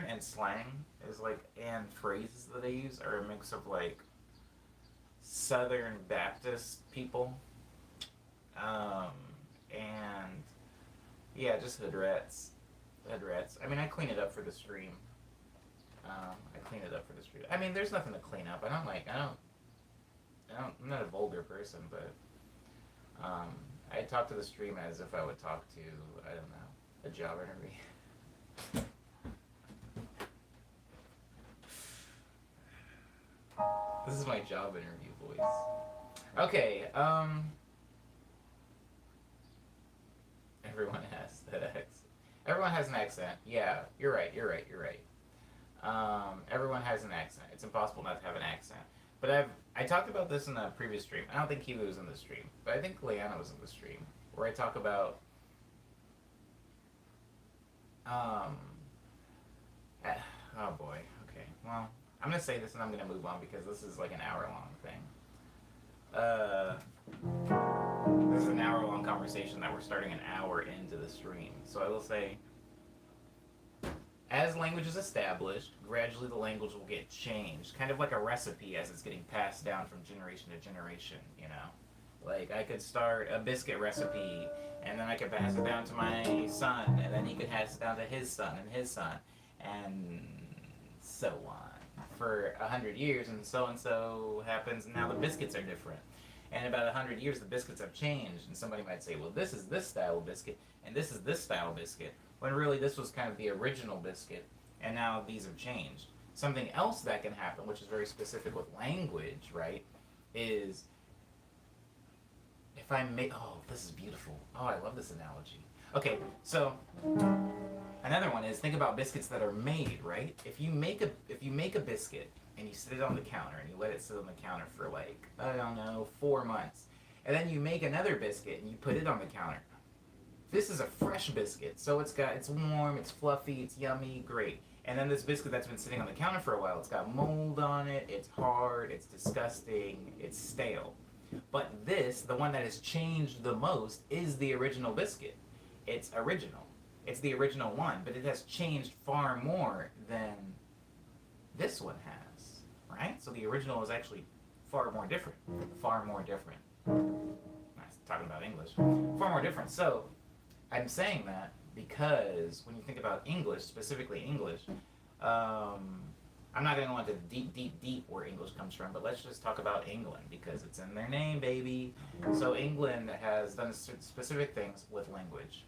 and slang is like, and phrases that I use are a mix of like Southern Baptist people, um, and yeah, just hood rats, hood rats. I mean, I clean it up for the stream. I clean it up for the stream. I mean, there's nothing to clean up. I'm not a vulgar person, but um, I talk to the stream as if I would talk to, I don't know, a job interview. This is my job interview voice. Okay, everyone has that accent. Everyone has an accent. Yeah, you're right, you're right, you're right. Everyone has an accent. It's impossible not to have an accent. But I talked about this in a previous stream. I don't think Kiwi was in the stream, but I think Leanna was in the stream, where I talk about um, oh boy. Okay. Well, I'm gonna say this and I'm gonna move on because this is like an hour long thing. Uh, this is an hour long conversation that we're starting an hour into the stream. So I will say, as language is established, gradually the language will get changed, kind of like a recipe as it's getting passed down from generation to generation, you know? Like, I could start a biscuit recipe, and then I could pass it down to my son, and then he could pass it down to his son, and so on. For 100 years, and so happens, and now the biscuits are different. And in about 100 years, the biscuits have changed, and somebody might say, well, this is this style of biscuit, and this is this style of biscuit, when really this was kind of the original biscuit, and now these have changed. Something else that can happen, which is very specific with language, right, is if I make, oh, this is beautiful. Oh, I love this analogy. Okay, so another one is think about biscuits that are made, right? If you make a biscuit and you sit it on the counter and you let it sit on the counter for like, I don't know, 4 months, and then you make another biscuit and you put it on the counter. This is a fresh biscuit, so it's warm, it's fluffy, it's yummy, great. And then this biscuit that's been sitting on the counter for a while, it's got mold on it, it's hard, it's disgusting, it's stale. But this, the one that has changed the most, is the original biscuit. It's original. It's the original one, but it has changed far more than this one has, right? So the original is actually far more different. Far more different. Nice, talking about English. Far more different. So I'm saying that because when you think about English, specifically English, I'm not going to go into deep where English comes from, but let's just talk about England because it's in their name, baby. So England has done specific things with language.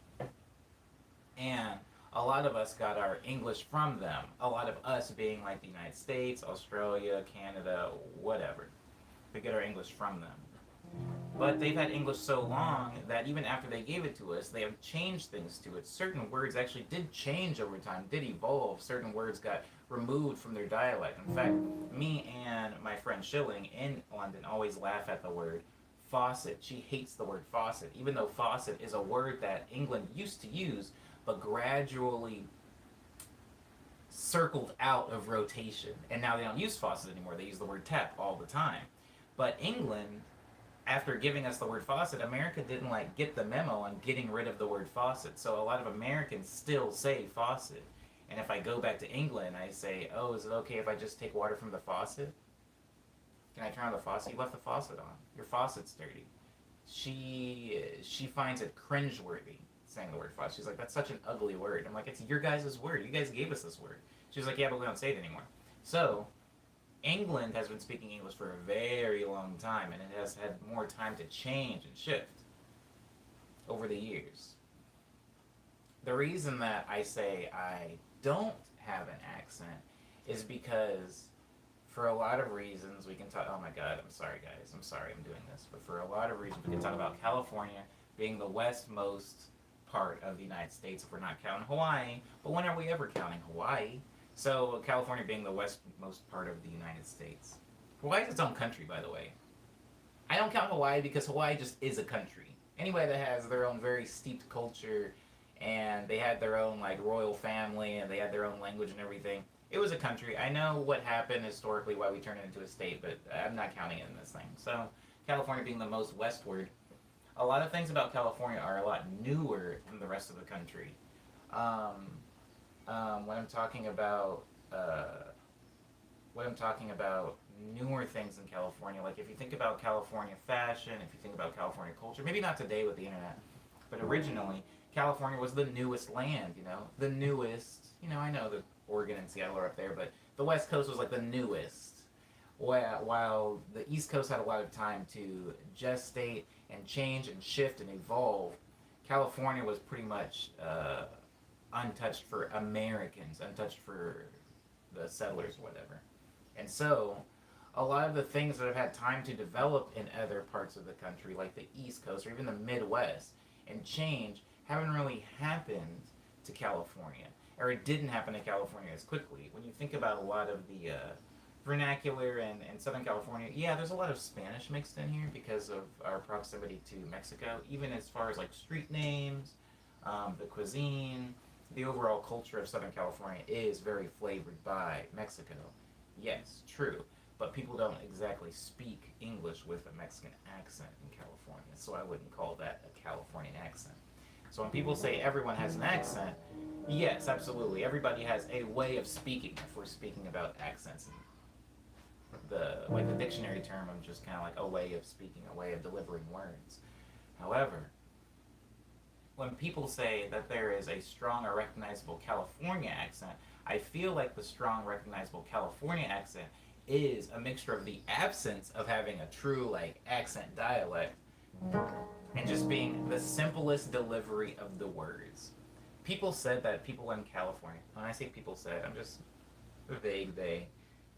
And a lot of us got our English from them. A lot of us being like the United States, Australia, Canada, whatever. We get our English from them. But they've had English so long that even after they gave it to us, they have changed things to it. Certain words actually did change over time, did evolve. Certain words got removed from their dialect. In fact, me and my friend Schilling in London always laugh at the word faucet. She hates the word faucet, even though faucet is a word that England used to use, but gradually circled out of rotation. And now they don't use faucet anymore. They use the word tap all the time. But England, after giving us the word faucet, America didn't like get the memo on getting rid of the word faucet. So a lot of Americans still say faucet. And if I go back to England, I say, "Oh, is it okay if I just take water from the faucet? Can I turn on the faucet? You left the faucet on. Your faucet's dirty." She finds it cringeworthy saying the word faucet. She's like, "That's such an ugly word." I'm like, "It's your guys' word. You guys gave us this word." She's like, "Yeah, but we don't say it anymore." So England has been speaking English for a very long time, and it has had more time to change and shift over the years. The reason that I say I don't have an accent is because for a lot of reasons we can talk. Oh my god, I'm sorry guys, I'm sorry I'm doing this, but for a lot of reasons we can talk about California being the westmost part of the United States if we're not counting Hawaii. But when are we ever counting Hawaii? So California being the westmost part of the United States. Hawaii is its own country, by the way. I don't count Hawaii because Hawaii just is a country. Anybody that has their own very steeped culture and they had their own like royal family and they had their own language and everything. It was a country. I know what happened historically, why we turned it into a state, but I'm not counting it in this thing. So California being the most westward, a lot of things about California are a lot newer than the rest of the country. Um, when I'm talking about newer things in California, like if you think about California fashion, if you think about California culture, maybe not today with the internet, but originally California was the newest land. The newest. I know that Oregon and Seattle are up there, but the West Coast was like the newest. While the East Coast had a lot of time to gestate and change and shift and evolve, California was pretty much untouched for Americans, untouched for the settlers or whatever. And so, a lot of the things that have had time to develop in other parts of the country, like the East Coast or even the Midwest, and change, haven't really happened to California. Or it didn't happen to California as quickly. When you think about a lot of the vernacular in Southern California, yeah, there's a lot of Spanish mixed in here because of our proximity to Mexico, even as far as like street names, the cuisine, the overall culture of Southern California is very flavored by Mexico. Yes, true. But people don't exactly speak English with a Mexican accent in California, so I wouldn't call that a Californian accent. So when people say everyone has an accent, yes, absolutely. Everybody has a way of speaking if we're speaking about accents. And the dictionary term, I'm just kind of like a way of speaking, a way of delivering words. However, when people say that there is a strong or recognizable California accent, I feel like the strong recognizable California accent is a mixture of the absence of having a true like accent dialect and just being the simplest delivery of the words. People said that people in California, when I say people said, I'm just vague,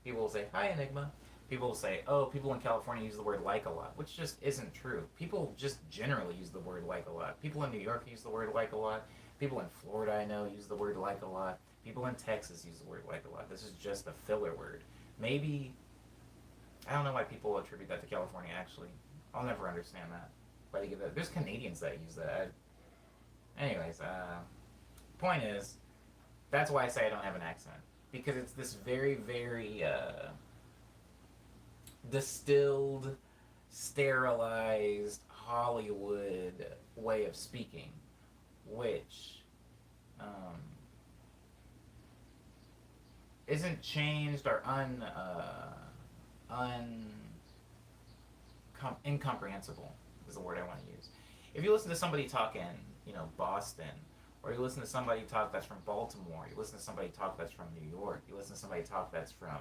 people will say, "Hi, Enigma." People will say, "Oh, people in California use the word like a lot," which just isn't true. People just generally use the word like a lot. People in New York use the word like a lot. People in Florida, I know, use the word like a lot. People in Texas use the word like a lot. This is just a filler word. Maybe, I don't know why people attribute that to California, actually. I'll never understand that. Why they give that. There's Canadians that use that. Anyways, point is, that's why I say I don't have an accent. Because it's this very, very distilled, sterilized Hollywood way of speaking, which isn't changed or incomprehensible is the word I want to use. If you listen to somebody talk in, Boston, or you listen to somebody talk that's from Baltimore, you listen to somebody talk that's from New York, you listen to somebody talk that's from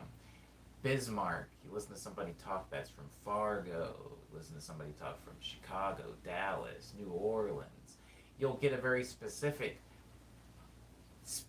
Bismarck, you listen to somebody talk that's from Fargo, you listen to somebody talk from Chicago, Dallas, New Orleans, you'll get a very specific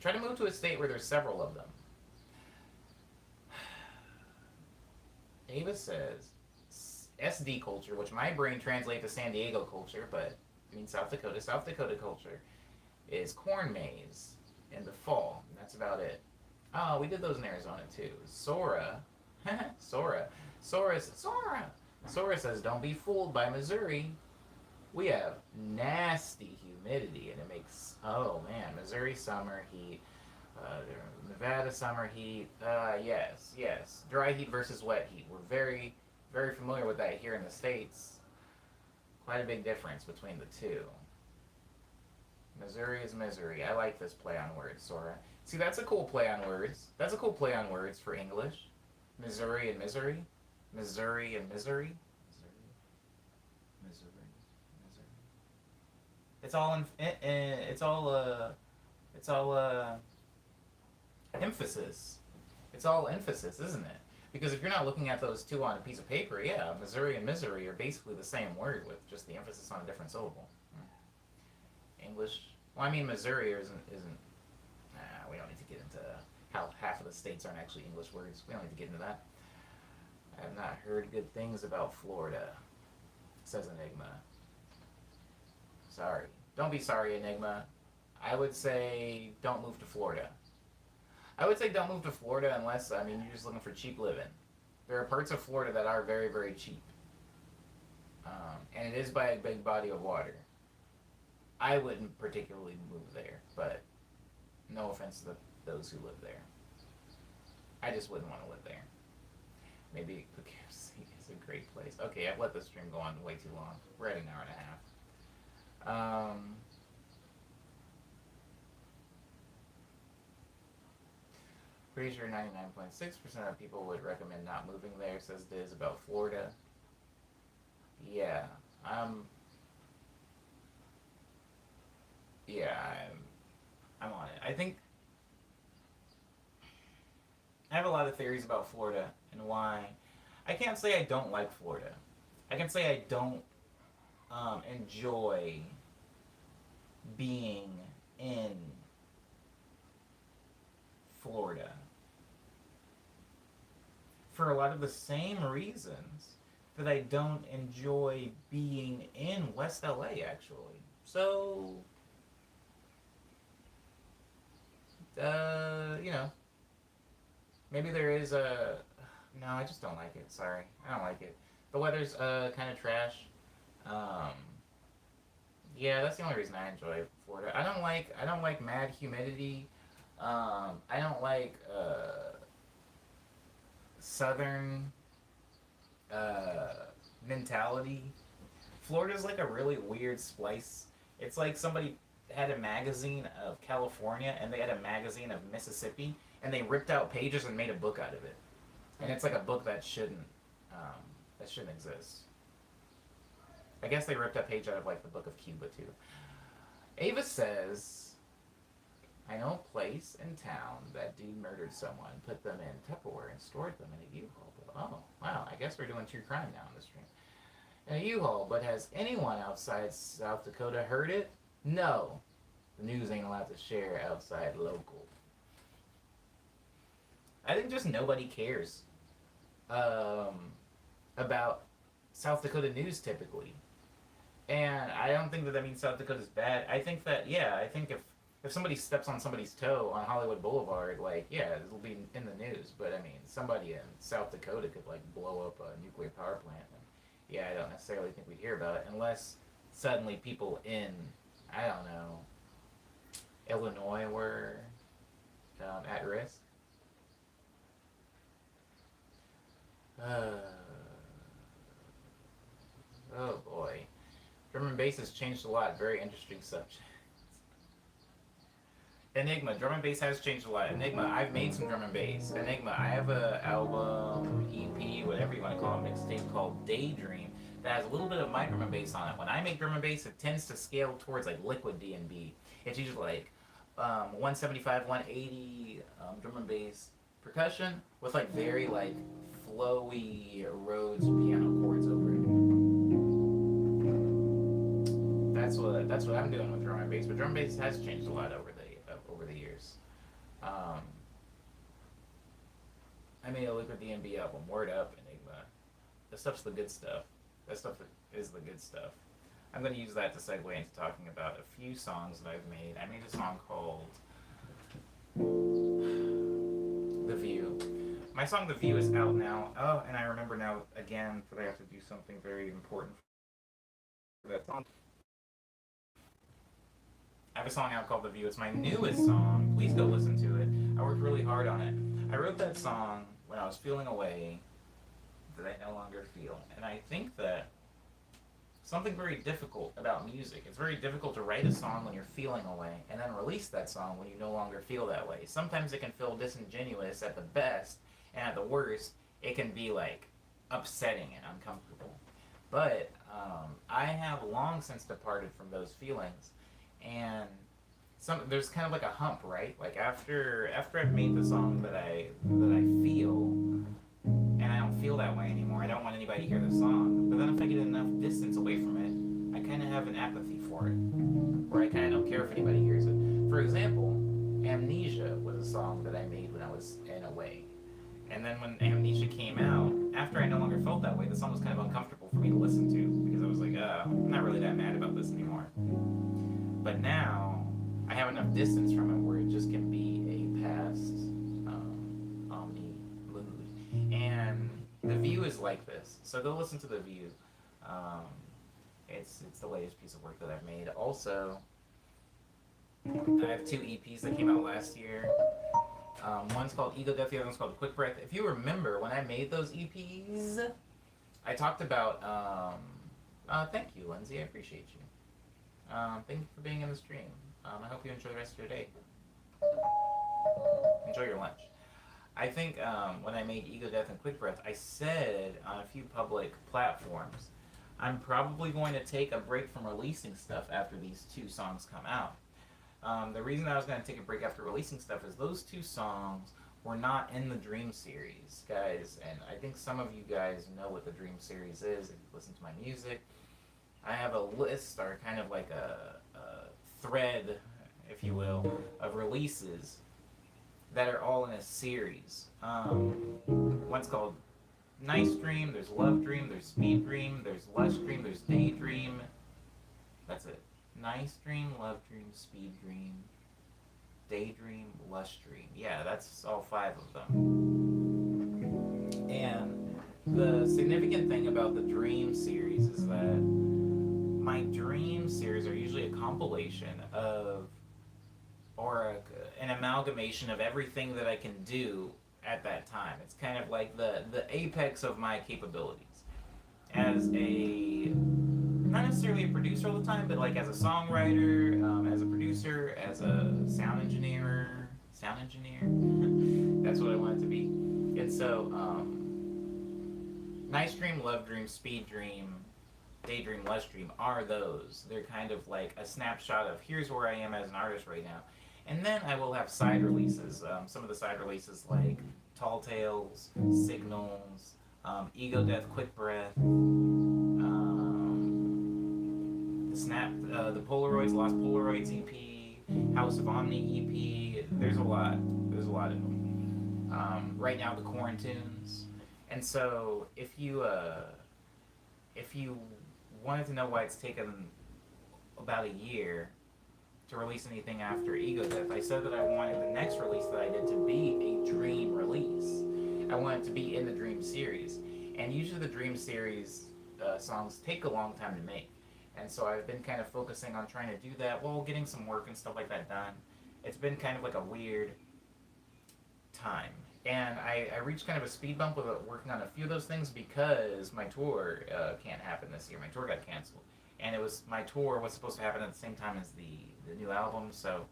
Try to move to a state where there's several of them. Ava says SD culture, which my brain translates to San Diego culture, but I mean South Dakota. South Dakota culture is corn maze in the fall. And that's about it. Oh, we did those in Arizona too. Sora, Sora, Sora says, "Don't be fooled by Missouri. We have nasty humidity, and it makes Missouri summer heat, Nevada summer heat. Yes, dry heat versus wet heat. We're very, very familiar with that here in the States. Quite a big difference between the two. Missouri is misery. I like this play on words, Sora. See, that's a cool play on words. That's a cool play on words for English. Missouri and misery. Missouri and misery. Missouri. It's all emphasis. It's all emphasis, isn't it? Because if you're not looking at those two on a piece of paper, yeah, Missouri and misery are basically the same word with just the emphasis on a different syllable. English. Well, I mean, Missouri isn't. We don't need to get into how half of the states aren't actually English words. We don't need to get into that. I have not heard good things about Florida, says Enigma. Sorry. Don't be sorry, Enigma. I would say don't move to Florida. I would say don't move to Florida unless, I mean, you're just looking for cheap living. There are parts of Florida that are very, very cheap. And it is by a big body of water. I wouldn't particularly move there, but no offense to those who live there. I just wouldn't want to live there. Maybe Poughkeepsie is a great place. Okay, I've let the stream go on way too long. We're at an hour and a half. Pretty sure 99.6% of people would recommend not moving there, says Diz about Florida. Yeah, I'm on it. I think I have a lot of theories about Florida and why. I can't say I don't like Florida. I can say I don't enjoy being in Florida for a lot of the same reasons that I don't enjoy being in West LA, actually. So, maybe there is a. No, I just don't like it. Sorry, I don't like it. The weather's kind of trash. Um, yeah, that's the only reason I enjoy Florida. I don't like mad humidity. I don't like southern mentality. Florida's like a really weird splice. It's like somebody had a magazine of California and they had a magazine of Mississippi and they ripped out pages and made a book out of it. And it's like a book that shouldn't exist. I guess they ripped a page out of like the Book of Cuba too. Ava says, I know a place in town that dude murdered someone, put them in Tupperware and stored them in a U-Haul. Oh, wow, I guess we're doing true crime now on the stream. In a U-Haul, but has anyone outside South Dakota heard it? No. The news ain't allowed to share outside local. I think just nobody cares about South Dakota news typically. And I don't think that means South Dakota's bad. I think that, I think if somebody steps on somebody's toe on Hollywood Boulevard, like, it'll be in the news. But, I mean, somebody in South Dakota could, like, blow up a nuclear power plant. And, I don't necessarily think we'd hear about it unless suddenly people in, I don't know, Illinois were at risk. Oh, boy. Drum and bass has changed a lot. Very interesting subject. Enigma, drum and bass has changed a lot. Enigma, I've made some drum and bass. Enigma, I have a album, EP, whatever you want to call it, mixtape called Daydream that has a little bit of my drum and bass on it. When I make drum and bass, it tends to scale towards like liquid D&B. It's usually like 175, 180 drum and bass percussion with like very like flowy Rhodes piano chords over it. That's what I'm doing with drum and bass. But drum and bass has changed a lot over the years. Um, I made a Liquid DNB album, Word Up, Enigma. The stuff's the good stuff. That stuff is the good stuff. I'm going to use that to segue into talking about a few songs that I've made. I made a song called The View. My song The View is out now. Oh, and I remember now again that I have to do something very important for that song. I have a song out called The View. It's my newest song. Please go listen to it. I worked really hard on it. I wrote that song when I was feeling a way that I no longer feel. And I think that something very difficult about music. It's very difficult to write a song when you're feeling a way and then release that song when you no longer feel that way. Sometimes it can feel disingenuous at the best, and at the worst, it can be like upsetting and uncomfortable. But I have long since departed from those feelings, and there's kind of like a hump, right? Like after I've made the song that I feel, and I don't feel that way anymore. I don't want anybody to hear the song. But then if I get enough distance away from it, I kind of have an apathy for it, where I kind of don't care if anybody hears it. For example, Amnesia was a song that I made when I was in a way. And then when Amnesia came out, after I no longer felt that way, the song was kind of uncomfortable for me to listen to because I was like, I'm not really that mad about this anymore. But now I have enough distance from it where it just can be a past omni mood. And The View is like this. So go listen to The View. Um, it's the latest piece of work that I've made. Also, I have two EPs that came out last year. One's called Ego Death, the other one's called Quick Breath. If you remember, when I made those EPs, I talked about. Thank you, Lindsay. I appreciate you. Thank you for being in the stream. I hope you enjoy the rest of your day. Enjoy your lunch. I think when I made Ego Death and Quick Breath, I said on a few public platforms, I'm probably going to take a break from releasing stuff after these two songs come out. The reason I was going to take a break after releasing stuff is those two songs were not in the Dream series, guys. And I think some of you guys know what the Dream series is if you listen to my music. I have a list, or kind of like a thread, if you will, of releases that are all in a series. One's called Nice Dream, there's Love Dream, there's Speed Dream, there's Lush Dream, there's Daydream. That's it. Nice Dream, Love Dream, Speed Dream, Daydream, Lush Dream. Yeah, that's all five of them. And the significant thing about the Dream series is that my Dream series are usually a compilation of, or an amalgamation of everything that I can do at that time. It's kind of like the apex of my capabilities as a, not necessarily a producer all the time, but like as a songwriter, as a producer, as a sound engineer. That's what I want it to be. And so, Nice Dream, Love Dream, Speed Dream, Daydream, Lush Dream are those. They're kind of like a snapshot of here's where I am as an artist right now. And then I will have side releases. Some of the side releases like Tall Tales, Signals, Ego Death, Quick Breath, the Polaroids, Lost Polaroids EP, House of Omni EP. There's a lot. There's a lot of them. Right now, the Quarantunes. And so, if you wanted to know why it's taken about a year to release anything after Ego Death, I said that I wanted the next release that I did to be a Dream release. I want it to be in the Dream series. And usually the Dream series songs take a long time to make. And so I've been kind of focusing on trying to do that while getting some work and stuff like that done. It's been kind of like a weird time. And I reached kind of a speed bump with working on a few of those things because my tour can't happen this year. My tour got canceled. And my tour was supposed to happen at the same time as the new album, so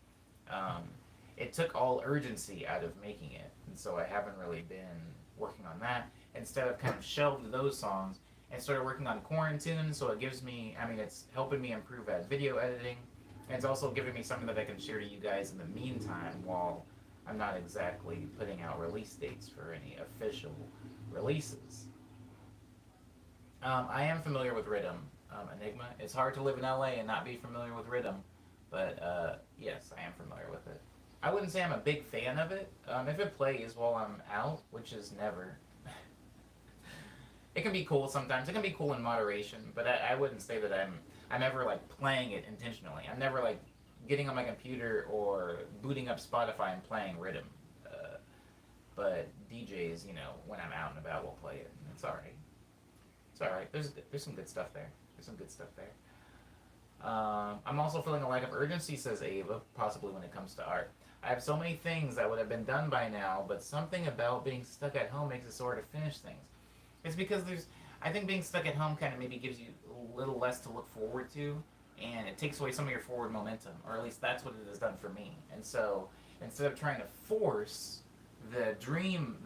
it took all urgency out of making it. And so I haven't really been working on that. Instead, I've kind of shelved those songs and started working on Quarantine, so it gives me, it's helping me improve at video editing. And it's also giving me something that I can share to you guys in the meantime while I'm not exactly putting out release dates for any official releases. I am familiar with Rhythm, Enigma. It's hard to live in LA and not be familiar with Rhythm, but yes, I am familiar with it. I wouldn't say I'm a big fan of it. If it plays while I'm out, which is never, it can be cool sometimes. It can be cool in moderation, but I wouldn't say that I'm ever like playing it intentionally. I'm never like getting on my computer or booting up Spotify and playing rhythm. Uh, but DJs, when I'm out and about, will play it. And it's all right. It's all right. There's some good stuff there. There's some good stuff there. I'm also feeling a lack of urgency, says Ava, possibly when it comes to art. I have so many things that would have been done by now, but something about being stuck at home makes it so hard to finish things. It's because I think being stuck at home kind of maybe gives you a little less to look forward to, and it takes away some of your forward momentum, or at least that's what it has done for me. And so instead of trying to force the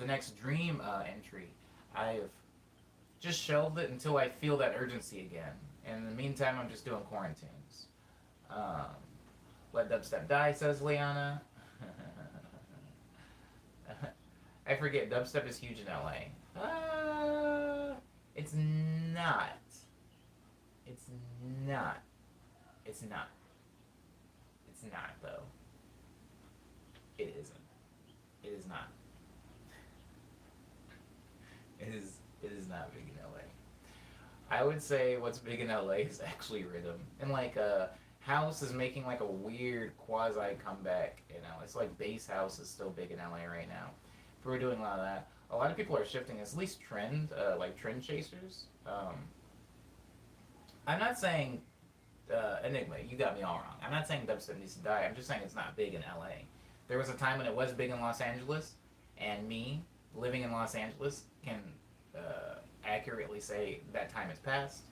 next dream entry, I've just shelved it until I feel that urgency again. And in the meantime, I'm just doing quarantines. Um, Let dubstep die, says Liana. I forget, dubstep is huge in LA. It's not. It's not. It's not. It's not, though. It isn't. It is not. It is not big in LA. I would say what's big in LA is actually rhythm. And like house is making like a weird quasi comeback, It's like bass house is still big in LA right now. We're doing a lot of that. A lot of people are shifting. It's at least trend, like trend chasers. I'm not saying Enigma. You got me all wrong. I'm not saying dubstep needs to die. I'm just saying it's not big in LA. There was a time when it was big in Los Angeles, and me living in Los Angeles can accurately say that time has passed.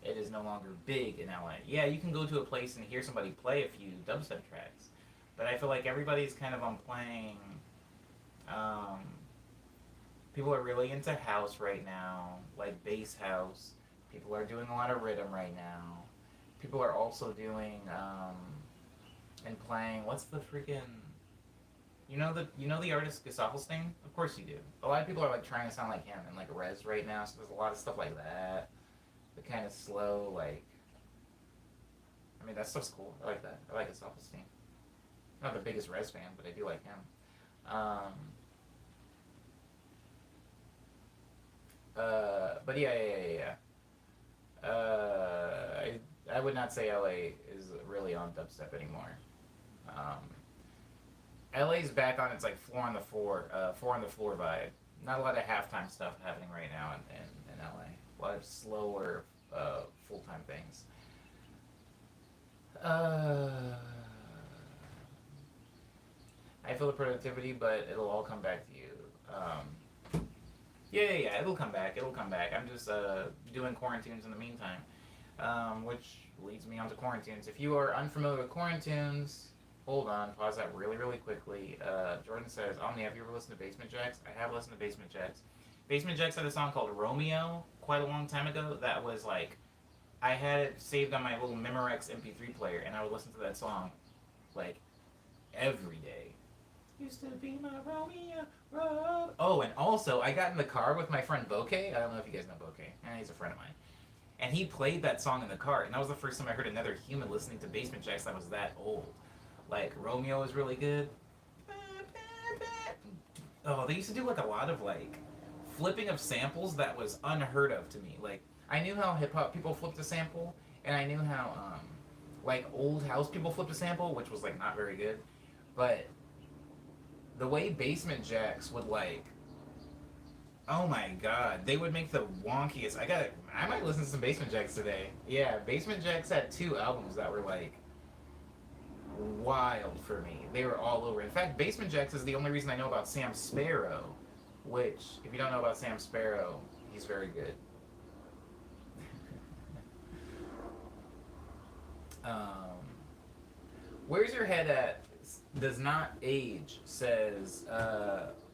It is no longer big in LA. Yeah, you can go to a place and hear somebody play a few dubstep tracks, but I feel like everybody's kind of on playing. Um, People are really into house right now, like bass house. People are doing a lot of rhythm right now. People are also doing and playing. What's the freaking? You know the artist Gesaffelstein? Of course you do. A lot of people are like trying to sound like him and like Rez right now. So there's a lot of stuff like that. The kind of slow like. I mean that stuff's cool. I like that. I like Gesaffelstein. Not the biggest Rez fan, but I do like him. But yeah. I would not say LA is really on dubstep anymore. Um, LA's back on its like four on the floor vibe. Not a lot of halftime stuff happening right now in LA. A lot of slower full time things. Uh, I feel the productivity, but it'll all come back to you. Yeah, it'll come back. It'll come back. I'm just doing quarantines in the meantime, which leads me on to quarantines. If you are unfamiliar with quarantines, hold on, pause that really, really quickly. Jordan says, Omni, have you ever listened to Basement Jacks? I have listened to Basement Jacks. Basement Jacks had a song called Romeo quite a long time ago that was like, I had it saved on my little Memorex MP3 player, and I would listen to that song like every day. Used to be my Romeo Road. Oh, and also, I got in the car with my friend Bokeh. I don't know if you guys know Bokeh. He's a friend of mine. And he played that song in the car, and that was the first time I heard another human listening to Basement Jacks that was that old. Like, Romeo is really good. Oh, they used to do like a lot of like flipping of samples that was unheard of to me. Like, I knew how hip hop people flipped a sample, and I knew how like old house people flipped a sample, which was like not very good. But the way Basement Jacks would like, oh my god, they would make the wonkiest. I might listen to some Basement Jacks today. Yeah, Basement Jacks had 2 albums that were like wild for me. They were all over. In fact, Basement Jacks is the only reason I know about Sam Sparrow, which, if you don't know about Sam Sparrow, he's very good. um, Where's Your Head At? Does not age, says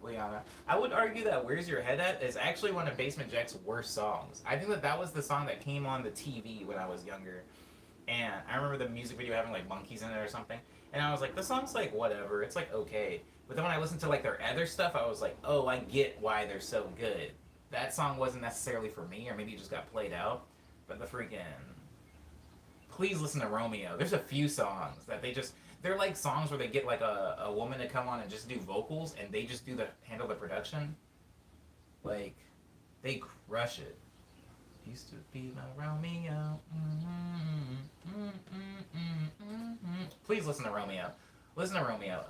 Liana. I would argue that Where's Your Head At is actually one of Basement Jack's worst songs. I think that was the song that came on the TV when I was younger. And I remember the music video having like monkeys in it or something. And I was like, the song's like whatever, it's like okay. But then when I listened to like their other stuff, I was like, oh, I get why they're so good. That song wasn't necessarily for me, or maybe it just got played out. But the freaking... Please listen to Romeo. There's a few songs that they're like songs where they get like a woman to come on and just do vocals, and they just handle the production. Like, they crush it. Used to be my Romeo. Please listen to Romeo. Listen to Romeo.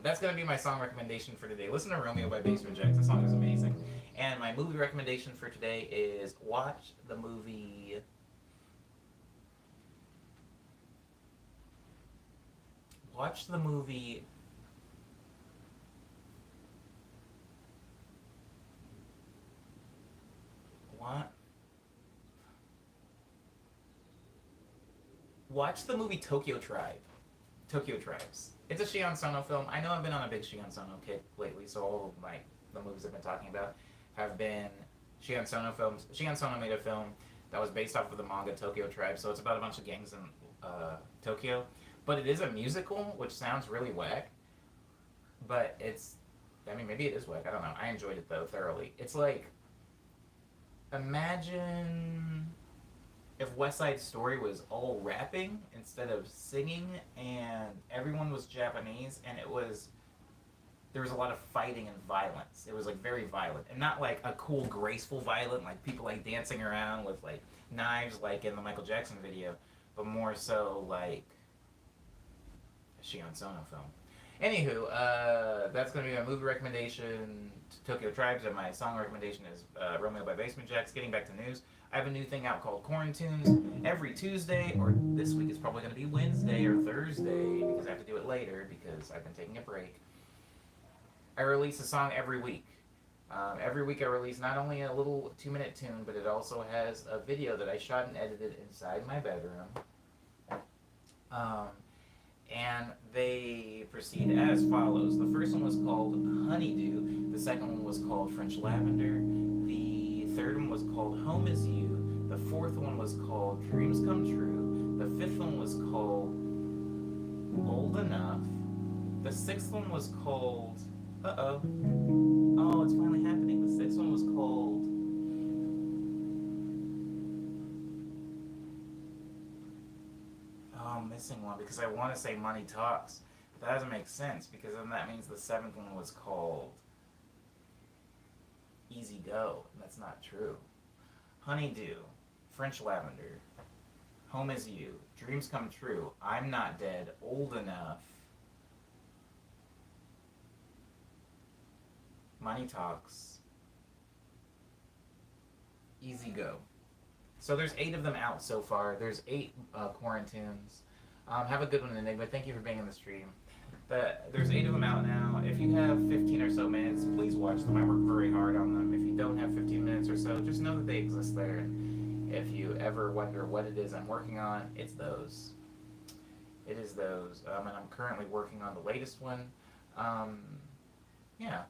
That's gonna be my song recommendation for today. Listen to Romeo by Basement Jaxx. The song is amazing. And my movie recommendation for today is watch the movie. Watch the movie. What? Watch the movie Tokyo Tribe. Tokyo Tribes. It's a Shion Sono film. I know I've been on a big Shion Sono kick lately, so all of the movies I've been talking about have been Shion Sono films. Shion Sono made a film that was based off of the manga Tokyo Tribe, so it's about a bunch of gangs in Tokyo. But it is a musical, which sounds really whack. But it's, I mean, maybe it is whack. I don't know. I enjoyed it though thoroughly. It's like, imagine if West Side Story was all rapping instead of singing, and everyone was Japanese, and there was a lot of fighting and violence. It was like very violent, and not like a cool, graceful violent, like people like dancing around with like knives, like in the Michael Jackson video, but more so like a Shion Sono film. Anywho, that's going to be my movie recommendation, Tokyo Tribes, and my song recommendation is Romeo by Basement Jaxx. Getting back to news, I have a new thing out called Quarantunes. Every Tuesday, or this week it's probably going to be Wednesday or Thursday, because I have to do it later because I've been taking a break. I release a song every week. Every week I release not only a little 2-minute tune, but it also has a video that I shot and edited inside my bedroom. And they proceed as follows. The first one was called Honeydew. The second one was called French Lavender. The third one was called Home Is You. The fourth one was called Dreams Come True. The fifth one was called Old Enough. The sixth one was called Uh-oh. Oh, it's finally happening. The sixth one was called I'm missing one because I want to say Money Talks. But that doesn't make sense because then that means the seventh one was called Easy Go. And that's not true. Honeydew, French Lavender, Home Is You, Dreams Come True, I'm Not Dead, Old Enough, Money Talks, Easy Go. So there's 8 of them out so far. There's 8 Quarantunes. Have a good one, Enigma. Thank you for being in the stream. There's 8 of them out now. If you have 15 or so minutes, please watch them. I work very hard on them. If you don't have 15 minutes or so, just know that they exist there. And if you ever wonder what it is I'm working on, it's those. It is those. And I'm currently working on the latest one. Yeah.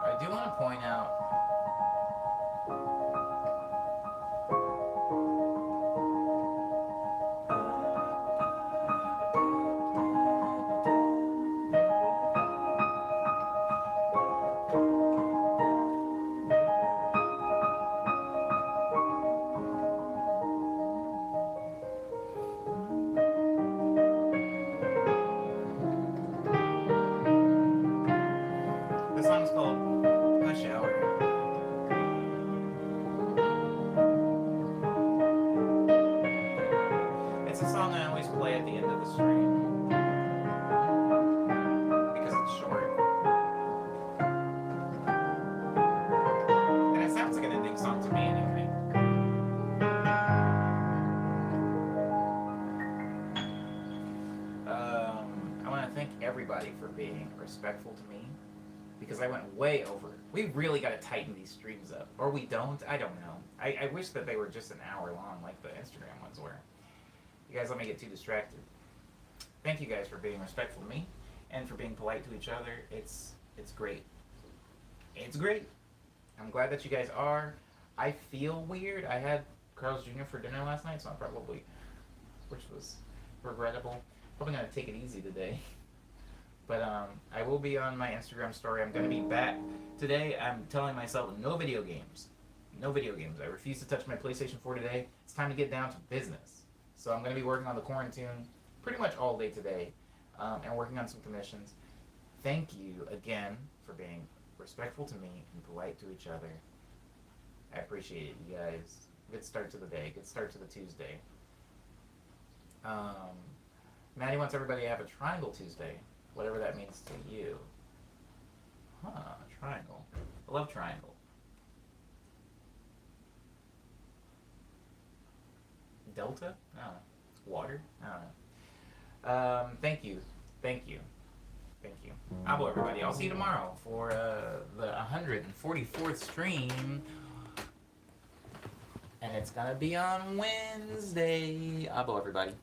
I do want to point out the song's called Hush Hour. It's a song I always play at the end of the stream because it's short. And it sounds like an ending song to me anyway. I want to thank everybody for being respectful to me, because I went way over. We really got to tighten these streams up. Or we don't. I don't know. I wish that they were just an hour long like the Instagram ones were. You guys let me get too distracted. Thank you guys for being respectful to me and for being polite to each other. It's great. It's great. I'm glad that you guys are. I feel weird. I had Carl's Jr. for dinner last night, so I'm probably, which was regrettable. Probably going to take it easy today. But I will be on my Instagram story. I'm going to be back. Today, I'm telling myself no video games. No video games. I refuse to touch my PlayStation 4 today. It's time to get down to business. So I'm going to be working on the quarantine pretty much all day today, and working on some commissions. Thank you again for being respectful to me and polite to each other. I appreciate it, you guys. Good start to the day. Good start to the Tuesday. Maddie wants everybody to have a Triangle Tuesday, whatever that means to you. Huh, triangle. I love triangle. Delta? I don't know. Water? I don't know. Thank you. Thank you. Thank you. Abo, everybody. I'll see you tomorrow for the 144th stream. And it's gonna be on Wednesday. Abo, everybody.